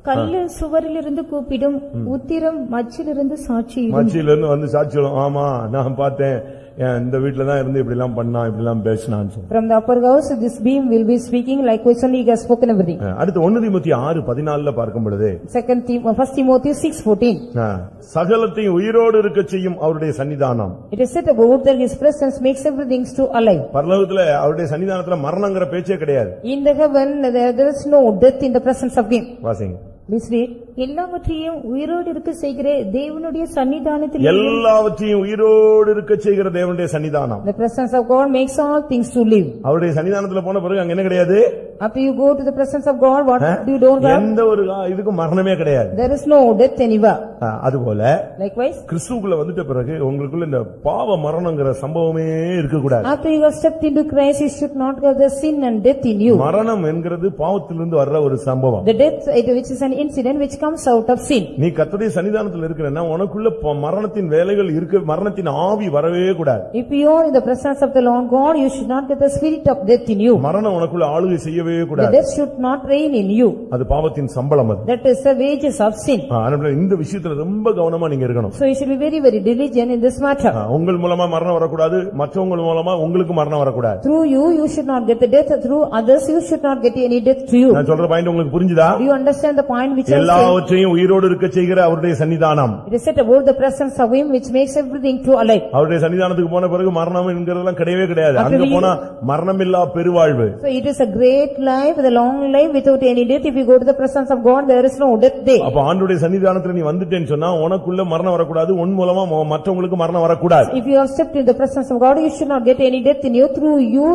கல்லு சுவரிலிருந்து கூப்பிடும், உத்திரம் மச்சிலிருந்து சாட்சியிடும். மச்சிலிருந்து சாட்சி சொல்லும். ஆமா நான் பார்த்தேன், இந்த வீட்ல தான் இருந்து இப்படி எல்லாம் பண்ணா, இப்படி எல்லாம் பேசினான்னு சொல்லு. From the upper house this beam will be speaking likewise only he has spoken everything. அடுத்து 1 தீமோத்தேயு 6:14 பார்க்கும் பொழுது 1 Timothy 6:14 சகலத்தையும் உயிரோடு இருக்க செய்யும் அவருடைய சன்னிதானம். It is said about that his presence makes everything to alive. பரலோகத்துல அவருடைய சன்னிதானத்துல மரணம்ங்கற பேச்சே கிடையாது. In the heaven there is no death in the presence of him. வாசிங்க. Please read. எல்லாவற்றையும் உயிரோடு இருக்க செய்கிற தேவனுடைய சன்னிதானத்தில் எல்லாவற்றையும் உயிரோடு இருக்க செய்கிற தேவனுடைய சன்னிதானம். The presence of God makes all things to live. அவருடைய சன்னிதானத்துல போன பிறகு அங்க என்ன கிடையாது? After you go to the presence of God, what you don't have? எந்த ஒரு இதுக்கு மரணமே கிடையாது. There is no death anywhere. அதுபோல likewise கிறிஸ்துவுக்குள்ள வந்துட்ட பிறகு உங்களுக்குள்ள இந்த பாவ மரணம்ங்கற சம்பவமே இருக்க கூடாது. After you have stepped into Christ, you should not have the sin and death in you. மரணம் என்கிறது பாவத்திலிருந்து வர்ற ஒரு சம்பவம். The death which is an incident which comes out of sin. நீ கர்த்தருடைய சன்னிதானத்துல இருக்கறனா உனக்குள்ள மரணத்தின் வேலைகள் இருக்க, மரணத்தின் ஆவி வரவே கூடாது. If you are in the presence of the Lord God, you should not get the spirit of death in you. மரணம் உனக்குள்ள ஆளுகை செய்யவே கூடாது. The death should not reign in you. அது பாவத்தின் சம்பளம் அது. That is the wages of sin. அதனால இந்த விஷயத்துல ரொம்ப கவனமா நீங்க இருக்கணும். So you should be very very diligent in this matter. உங்கள் மூலமா மரணம் வரக்கூடாது, மற்றவங்க மூலமா உங்களுக்கு மரணம் வரக்கூடாது. Through you should not get the death, through others you should not get any death to you. நான் சொல்ற பாயிண்ட் உங்களுக்கு புரிஞ்சுதா? Do you understand the point which I say? எல்லாவற்றையும் உயிரோடு இருக்க செய்கிற அவருடைய சன்னிதானம். It is said about the presence of him which makes everything to alive. அவருடைய சன்னிதானத்துக்கு போன பிறகு மரணம் என்கிறதெல்லாம் கிடையவே கிடையாது. அங்க போனா மரணமில்லா பெருவாழ்வு. So it is a great life, the long life without any death. If you go to the presence of God, there is no death there. அப்ப ஆண்டவருடைய சன்னிதானத்துல நீ வந்துட்டேன்னு சொன்னா உனக்குள்ள மரணம் வரக்கூடாது, உன் மூலமா மற்றவங்களுக்கு மரணம் வரக்கூடாது. If you have stepped in the presence of God, you should not get any death in you. Through you,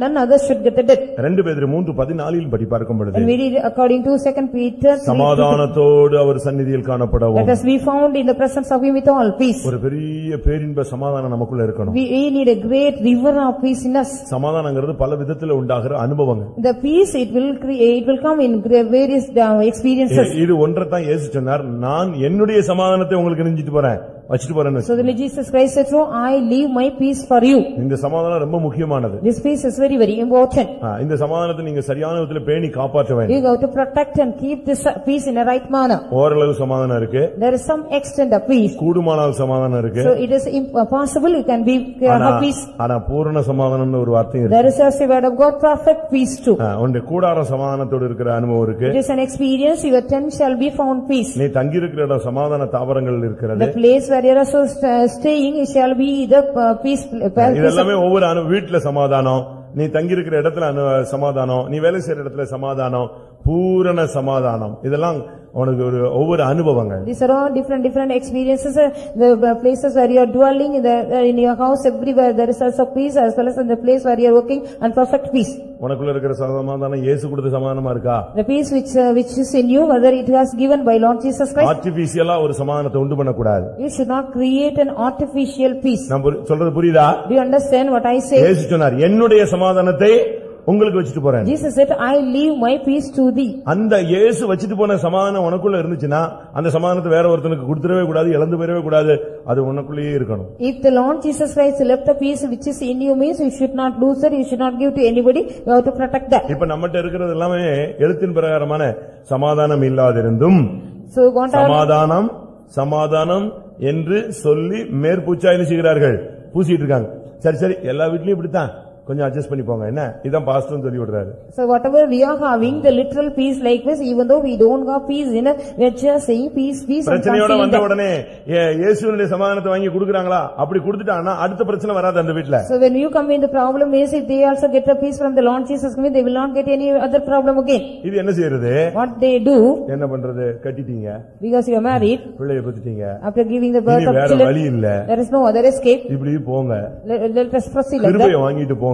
none others should get the death. 2 பேதுரு 3:14 படி பார்க்கும் பொழுது, And we read according to 2 Peter, சமாதானத்தோடு அவர் சந்நிதியில் காணப்படவும். Let us be found in the presence of him with all peace. ஒரு பெரிய பேரின்ப சமாதானம் நமக்குள்ள இருக்கணும். We need a great river of peace in us. சமாதானங்கிறது பல விதத்துல உண்டாகிற அனுபவங்கள். The peace it will come in various experiences. இது ஒன்றதான் இயேசு சொன்னார், நான் என்னுடைய சமாதானத்தை உங்களுக்கு நெஞ்சிட்டு போறேன், வச்சிட்டு போறேன்னு. So the Lord Jesus Christ said, "So I leave my peace for you." இந்த சமாதானம் ரொம்ப முக்கியமானது. This peace is very very important. இந்த சமாதானத்தை நீங்க சரியான விதத்துல பேணி காப்பாற்ற வேண்டும். You have to protect and keep this peace in a right manner. ஓரளவு சமாதானம் இருக்கு. There is some extent of peace. கூடுமானால் சமாதானம் இருக்கு. So it is impossible you can be have peace. ஆனா பூரண சமாதானம்னு ஒரு வார்த்தை இருக்கு. There is also a word of God, perfect peace too. உன்னுடைய கூடார சமாதானத்தோடு இருக்கிற அனுபவம் இருக்கு. It is an experience, your tent shall be found peace. நீ தங்கி இருக்கிற இடம் சமாதான தாவரங்கள் இருக்கிறது. The place where you are so staying shall be the peace. இதெல்லாமே ஒவ்வொரு வீட்டுல சமாதானம், நீ தங்கி இருக்கிற இடத்துல சமாதானம், நீ வேலை செய்யற இடத்துல சமாதானம், பூரண சமாதானம், இதெல்லாம் உனக்கு ஒரு ஒவ்வொரு அனுபவங்கள். These are all different experiences. The places where you are dwelling, in your house, everywhere there is also peace, as well as in the place where you are working, and perfect peace. உனக்குள்ள இருக்கிற சமாதானம் இயேசு கொடுத்த சமாதானமா இருக்கா? The peace which is in you, whether it was given by Lord Jesus Christ. ஆர்டிபிஷியலா ஒரு சமாதானத்தை உண்டு பண்ண கூடாது. You should not create an artificial peace. நான் சொல்றது புரியுதா? Do you understand what I say? இயேசு சொன்னார், என்னுடைய சமாதானத்தை உங்களுக்கு வச்சிட்டு போறேன். Jesus said, I leave my peace to thee. அந்த இயேசு வச்சிட்டு போன சமாதானம் உனக்குள்ள இருந்துச்சுன்னா அந்த சமாதானத்தை வேற ஒருத்தனுக்கு கொடுத்துடவே கூடாது, இழந்து போயிடவே கூடாது, அது உனக்குள்ளேயே இருக்கணும். If the Lord Jesus Christ left the peace which is in you means you should not lose it, you should not give to anybody, you have to protect that. இப்ப நம்மட்ட இருக்கிறது எல்லாமே எழுத்தின் பிரகாரமான சமாதானம் இல்லாதிருந்தும் சமாதானம் சமாதானம் என்று சொல்லி மேற்பூச்சாயின்னு செய்கிறார்கள், பூசிட்டு இருக்காங்க. சரி எல்லா வீட்லயும் இப்படித்தான், கொஞ்சம் அட்ஜஸ்ட் பண்ணி போங்க, என்ன இதான் பாஸ்டர்னு சொல்லி விடுறாரு. So whatever we are having the literal peace like this, even though we don't have peace in it, we are just saying peace. பிரச்சனையோட வந்த உடனே இயேசுவினுடைய சமாதானத்தை வாங்கி கொடுக்கறாங்களா? அப்படி கொடுத்துட்டாங்கன்னா அடுத்த பிரச்சனை வராது அந்த வீட்ல. So when you come in, the problem is if they also get a peace from the Lord Jesus Christ, they will not get any other problem again. இது என்ன செய்யறது? What they do? என்ன பண்றது? கட்டிட்டீங்க, because you are married, பிள்ளையை பெத்துட்டீங்க, after giving the birth of வேற children, வழி இல்ல, there is no other escape. இப்படி போங்க, let us proceed like that. கிருபையை வாங்கிட்டு போங்க,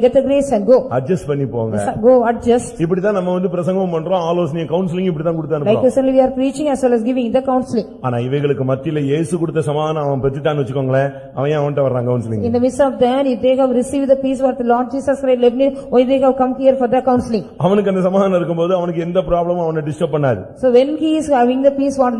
get the grace and go. Adjust பண்ணி போங்க, go adjust. இப்படி தான் நம்ம வந்து பிரசங்கம் பண்றோம், ஆலோசனை கவுன்சிலிங் இப்படி தான் கொடுத்து அனுப்புறோம். Like recently we are preaching as well as giving the counseling. ஆனா இவைகளுக்கு மத்தியில இயேசு கொடுத்த சமாதானம் அவன் பெற்றுட்டான்னு வெச்சுக்கோங்களேன், அவன் ஏன் அவன்ட்ட வர்றான் counselling? In the midst of that, if they have received the peace what the Lord Jesus Christ left me, why they have come here for the counseling? அவனுக்கு அந்த சமாதானம் இருக்கும்போது அவனுக்கு எந்த ப்ராப்ளமும் அவனை டிஸ்டர்ப் பண்ணாது. So when he is having the peace what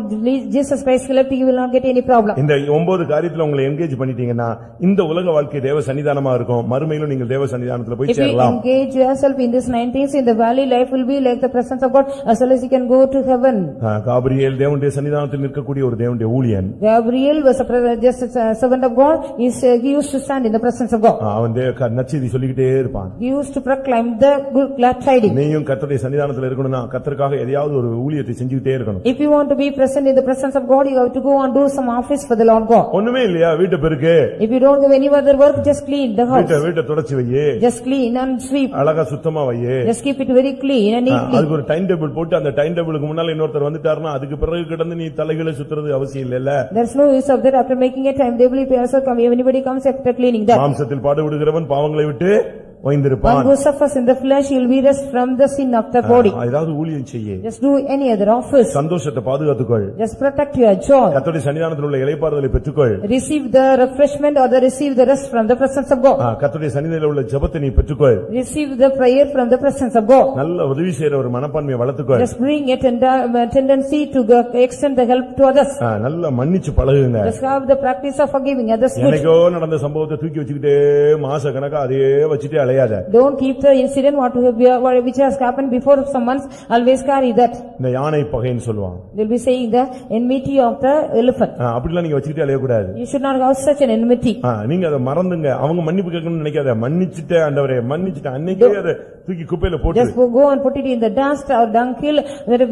Jesus Christ left, he will not get any problem. இந்த 9 காரியத்துல உங்களை என்கேஜ் பண்ணிட்டீங்கன்னா இந்த உலக வாழ்க்கை தேவ சன்னிதானமா இருக்கும், மறுமையிலும் நீங்கள் தேவ சன்னிதானத்துல போய் சேரலாம். If you engage yourself in this 19th, in the valley life will be like the presence of God, as well as you can go to heaven. Gabriel தேவனுடைய சன்னிதானத்தில் நிற்கக்கூடிய ஒரு தேவனுடைய ஊழியன். Gabriel was just a servant of God. He used to stand in the presence of God. அவன் நற்செய்தி சொல்லிக்கிட்டே இருப்பான். He used to proclaim the good glad tidings. நீயும் கர்த்தருடைய சன்னிதானத்தில் இருக்கணும்னா கர்த்தருக்காக எதையாவது ஒரு ஊழியத்தை செஞ்சுக்கிட்டே இருக்கணும். If you want to be present in the presence of God, you have to go and do some office for the Lord God. ஒண்ணுமே இல்லையா? வீட்டை பெருக்கு. If you don't have any other work, just clean the house. வீட்டை தொடச்சு வையே. Just clean and sweep. அழகா சுத்தமா வையே. Just keep it very clean and neatly. அதுக்கு ஒரு டைம் டேபிள் போட்டு அந்த டைம் டேபிளுக்கு முன்னால இன்னொருத்தர் வந்துட்டாருன்னா அதுக்கு பிறகு கிடந்து நீ தலைகளை சுத்துறது அவசியம் இல்ல. There's no use of that. After making a time table, if also come, if anybody comes after cleaning that. மாம்சத்தில் பாடுபடுகிறவன் பாவங்களை விட்டு ஓய்ந்திருப்பான். One who suffers in the flesh, he will be rest from the sin of the body. ஏதாவது ஊழியம் செய்ய. Just do any other office. சந்தோஷத்தை பாதுகாத்துக்கொள். Just protect your joy. கர்த்தருடைய சன்னிதானத்தில் உள்ள இளைப்பாறுதலை பெற்றுக்கொள். Receive the refreshment or receive the rest from the presence of God. கர்த்தருடைய சன்னிதானத்தில் உள்ள ஜெபத்தை நீ பெற்றுக்கொள். Receive the prayer from the presence of God. நல்ல உதவி செய்யற ஒரு மனப்பான்மையை வளர்த்துக்கொள். Just bring a tendency to extend the help to others. நல்ல மன்னிச்சு பழகுங்க. Just have the practice of forgiving others. எனக்கோ நடந்த சம்பவத்தை தூக்கி வச்சுக்கிட்டே மாச கணக்கா அதே வச்சிட்டே அலையாத. Don't keep the incident which has happened before some months, always carry that. இந்த யானை பகைன்னு சொல்லுவாங்க. They'll be saying the enmity of the elephant. அப்படிலாம் நீங்க வச்சிட்டே அலைய கூடாது. You should not have such an enmity. நீங்க அதை மறந்துங்க. அவங்க மன்னிப்பு கேட்கணும்னு நினைக்காத. மன்னிச்சிட்டே ஆண்டவரே மன்னிச்சிட்டே அன்னைக்கே அதை தூக்கி குப்பையில போட்டு just go and put it in the dust or dunghill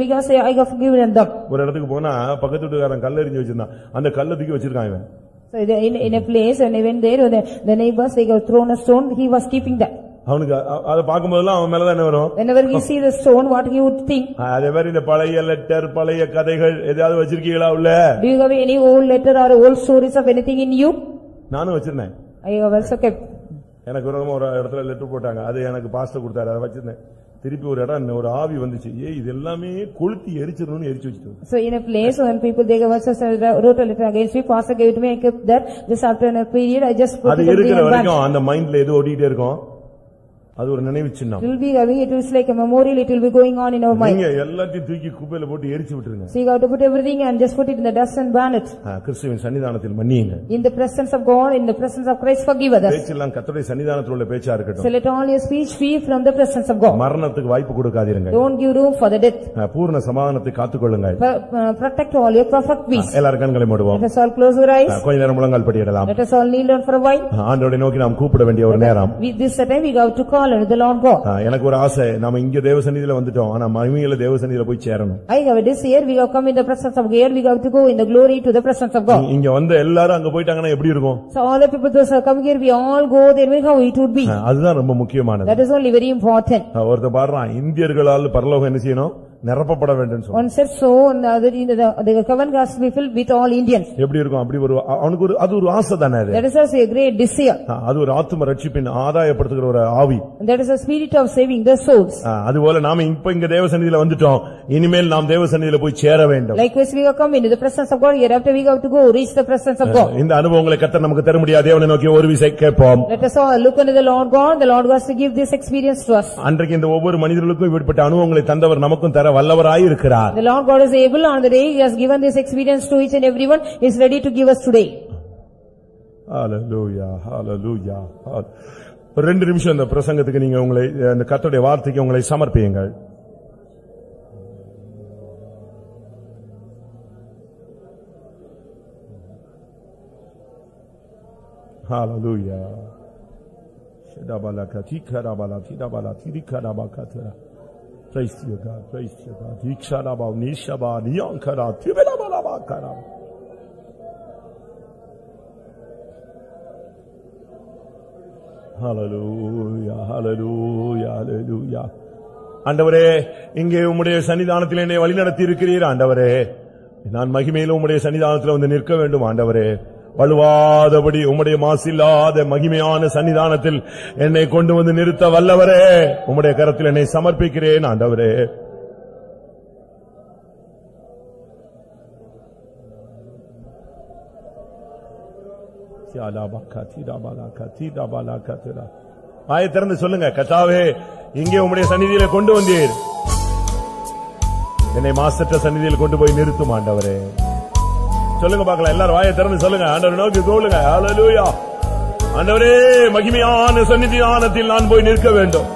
because I have forgiven them. ஒரு இடத்துக்கு போனா பக்கத்து வீட்டுக்காரன் கல்ல எறிஞ்சு வச்சிருந்தான். அந்த கல்ல தூக்கி வச்சிருக்கான் இவன். So in a place when they went there, the neighbors they have thrown a stone, he was keeping that. அவனுக்கு அத பாக்கும்போதெல்லாம் அவன் மேல தான் என்ன வரும்? Whenever he see the stone, what he would think? அதே மாதிரி இந்த பழைய லெட்டர் பழைய கதைகள் ஏதாவது வச்சிருக்கீங்களா உள்ள? Do you have any old letter or old stories of anything in you? நானும் வச்சிருந்தேன். I have also kept. எனக்கு ஒரு இடத்துல லெட்டர் போட்டாங்க. அது எனக்கு பாஸ்டர் கொடுத்தாரு. அதை வச்சிருந்தேன். திருப்பி ஒரு இடம் ஒரு ஆவி வந்துச்சு. இது எல்லாமே கொளுத்தி எரிச்சிரணும்னு எரிச்சு வச்சிட்டு. So in a place when people they also wrote a letter against me, pastor gave it to me, I kept that. Just after a period I just put it in the அது இருக்கிற வரைக்கும் அந்த மைண்ட்ல ஏதோ ஓடிட்டே இருக்கும். அது ஒரு நினைவு சின்னம். It will be having, it is like a memorial, it will be going on in our mind. நீங்க எல்லாத்தையும் தூக்கி குப்பையில போட்டு எரிச்சு விட்டுருங்க. So you have to put everything and just put it in the dust and burn it. கிறிஸ்துவின் சன்னிதானத்தில் மன்னியுங்க. In the presence of God, in the presence of Christ, forgive others. பேச்செல்லாம் கர்த்தருடைய சன்னிதானத்தில் உள்ள பேச்சா இருக்கட்டும். So let all your speech be from the presence of God. மரணத்துக்கு வாய்ப்பு கொடுக்காதீங்க. Don't give room for the death. பூரண சமாதானத்தை காத்துக்கொள்ளுங்க. Protect all your perfect peace. எல்லாரும் கண்களை மூடுவோம். Let us all close our eyes. கொஞ்ச நேரம் முழங்கால் படியிடலாம். Let us all kneel down for a while. ஆண்டவரை நோக்கி நாம் கூப்பிட வேண்டிய ஒரு நேரம். This time we have to call unto the Lord God. எனக்கு ஒரு ஆசை, நாம இங்க தேவசன்னிதியில வந்துட்டோம், ஆனா மகிமையில தேவசன்னிதியில போய் சேரணும். I have a desire, we have come in the presence of God, we have to go in the glory to the presence of God. இங்க வந்து எல்லாரும் அங்க போயிட்டாங்கன்னா எப்படி இருக்கும்? So all the people those are come here, we all go there, how it would be. அதுதான் ரொம்ப முக்கியமானது. That is only very important. ஒருத்தர் பாடுறான், இந்தியர்களால் பரலோகம் என்ன செய்யணும்? நிரப்பப்பட வேண்டும் சொல்றான். One said so, and the heaven has to be filled with all Indians. எப்படி இருக்கும்? அப்படி ஒரு அவனுக்கு ஒரு அது ஒரு ஆசை தானே அது. That is also a great desire. அது ஒரு ஆத்தும ரட்சிப்பின் ஆதாயப்படுத்துகிற ஒரு ஆவி. That is a spirit of saving the souls. அதுபோல நாம இப்ப இங்க தேவசன்னிதியில வந்துட்டோம், இனிமேல் நாம் தேவசன்னிதியில போய் சேர வேண்டும். Likewise we have come into the presence of God, hereafter we have to go reach the presence of God. இந்த அனுபவங்களை கர்த்தர் நமக்கு தர முடியாது. தேவனை நோக்கி ஒரு விசை கேட்போம். Let us all look unto the Lord God. The Lord God to give this experience to us. அன்றைக்கு இந்த ஒவ்வொரு மனிதர்களுக்கும் இப்படிப்பட்ட அனுபவங்களை தந்தவர் நமக்கும் தர வல்லவராய் இருக்கிறார். The Lord God is able, on the day He has given this experience to each and everyone, He is ready to give us today. Hallelujah, hallelujah. ஒரு 2 நிமிஷம் இந்த பிரசங்கத்துக்கு நீங்க உங்களை இந்த கர்த்தருடைய வார்த்தைக்கு உங்களை சமர்ப்பியுங்கள். Hallelujah. Shadabalakati karabalati dabalati dikarabalakatara. Praise you God, praise you God. Dikshadaba nishaba niyankara tibelabalabakara. Hallelujah, hallelujah, hallelujah. ஆண்டவரே, இங்கே உம்முடைய சன்னிதானத்தில் என்னை வழிநடத்தி இருக்கிறீர் ஆண்டவரே. நான் மகிமையில உம்முடைய சன்னிதானத்தில் வந்து நிற்க வேண்டும் ஆண்டவரே. வலுவாதபடி உம்முடைய மாசில்லாத மகிமையான சன்னிதானத்தில் என்னை கொண்டு வந்து நிறுத்த வல்லவரே, உம்முடைய கரத்தில் என்னை சமர்ப்பிக்கிறேன் ஆண்டவரே. வாயை திறந்து சொல்லுங்க, கர்த்தாவே, இங்கே உம்முடைய சந்நிதியில கொண்டு வந்தீர், என்னை மாசற்ற சந்நிதியில் கொண்டு போய் நிறுத்தும் ஆண்டவரே. சொல்லுங்க பார்க்கலாம், எல்லாரும் வாயை திறந்து சொல்லுங்க, ஆண்டவரை நோக்கி கூப்பிடுங்க. ஹல்லேலூயா. ஆண்டவரே, மகிமையான சந்நிதானத்தில் நான் போய் நிற்க வேண்டும்.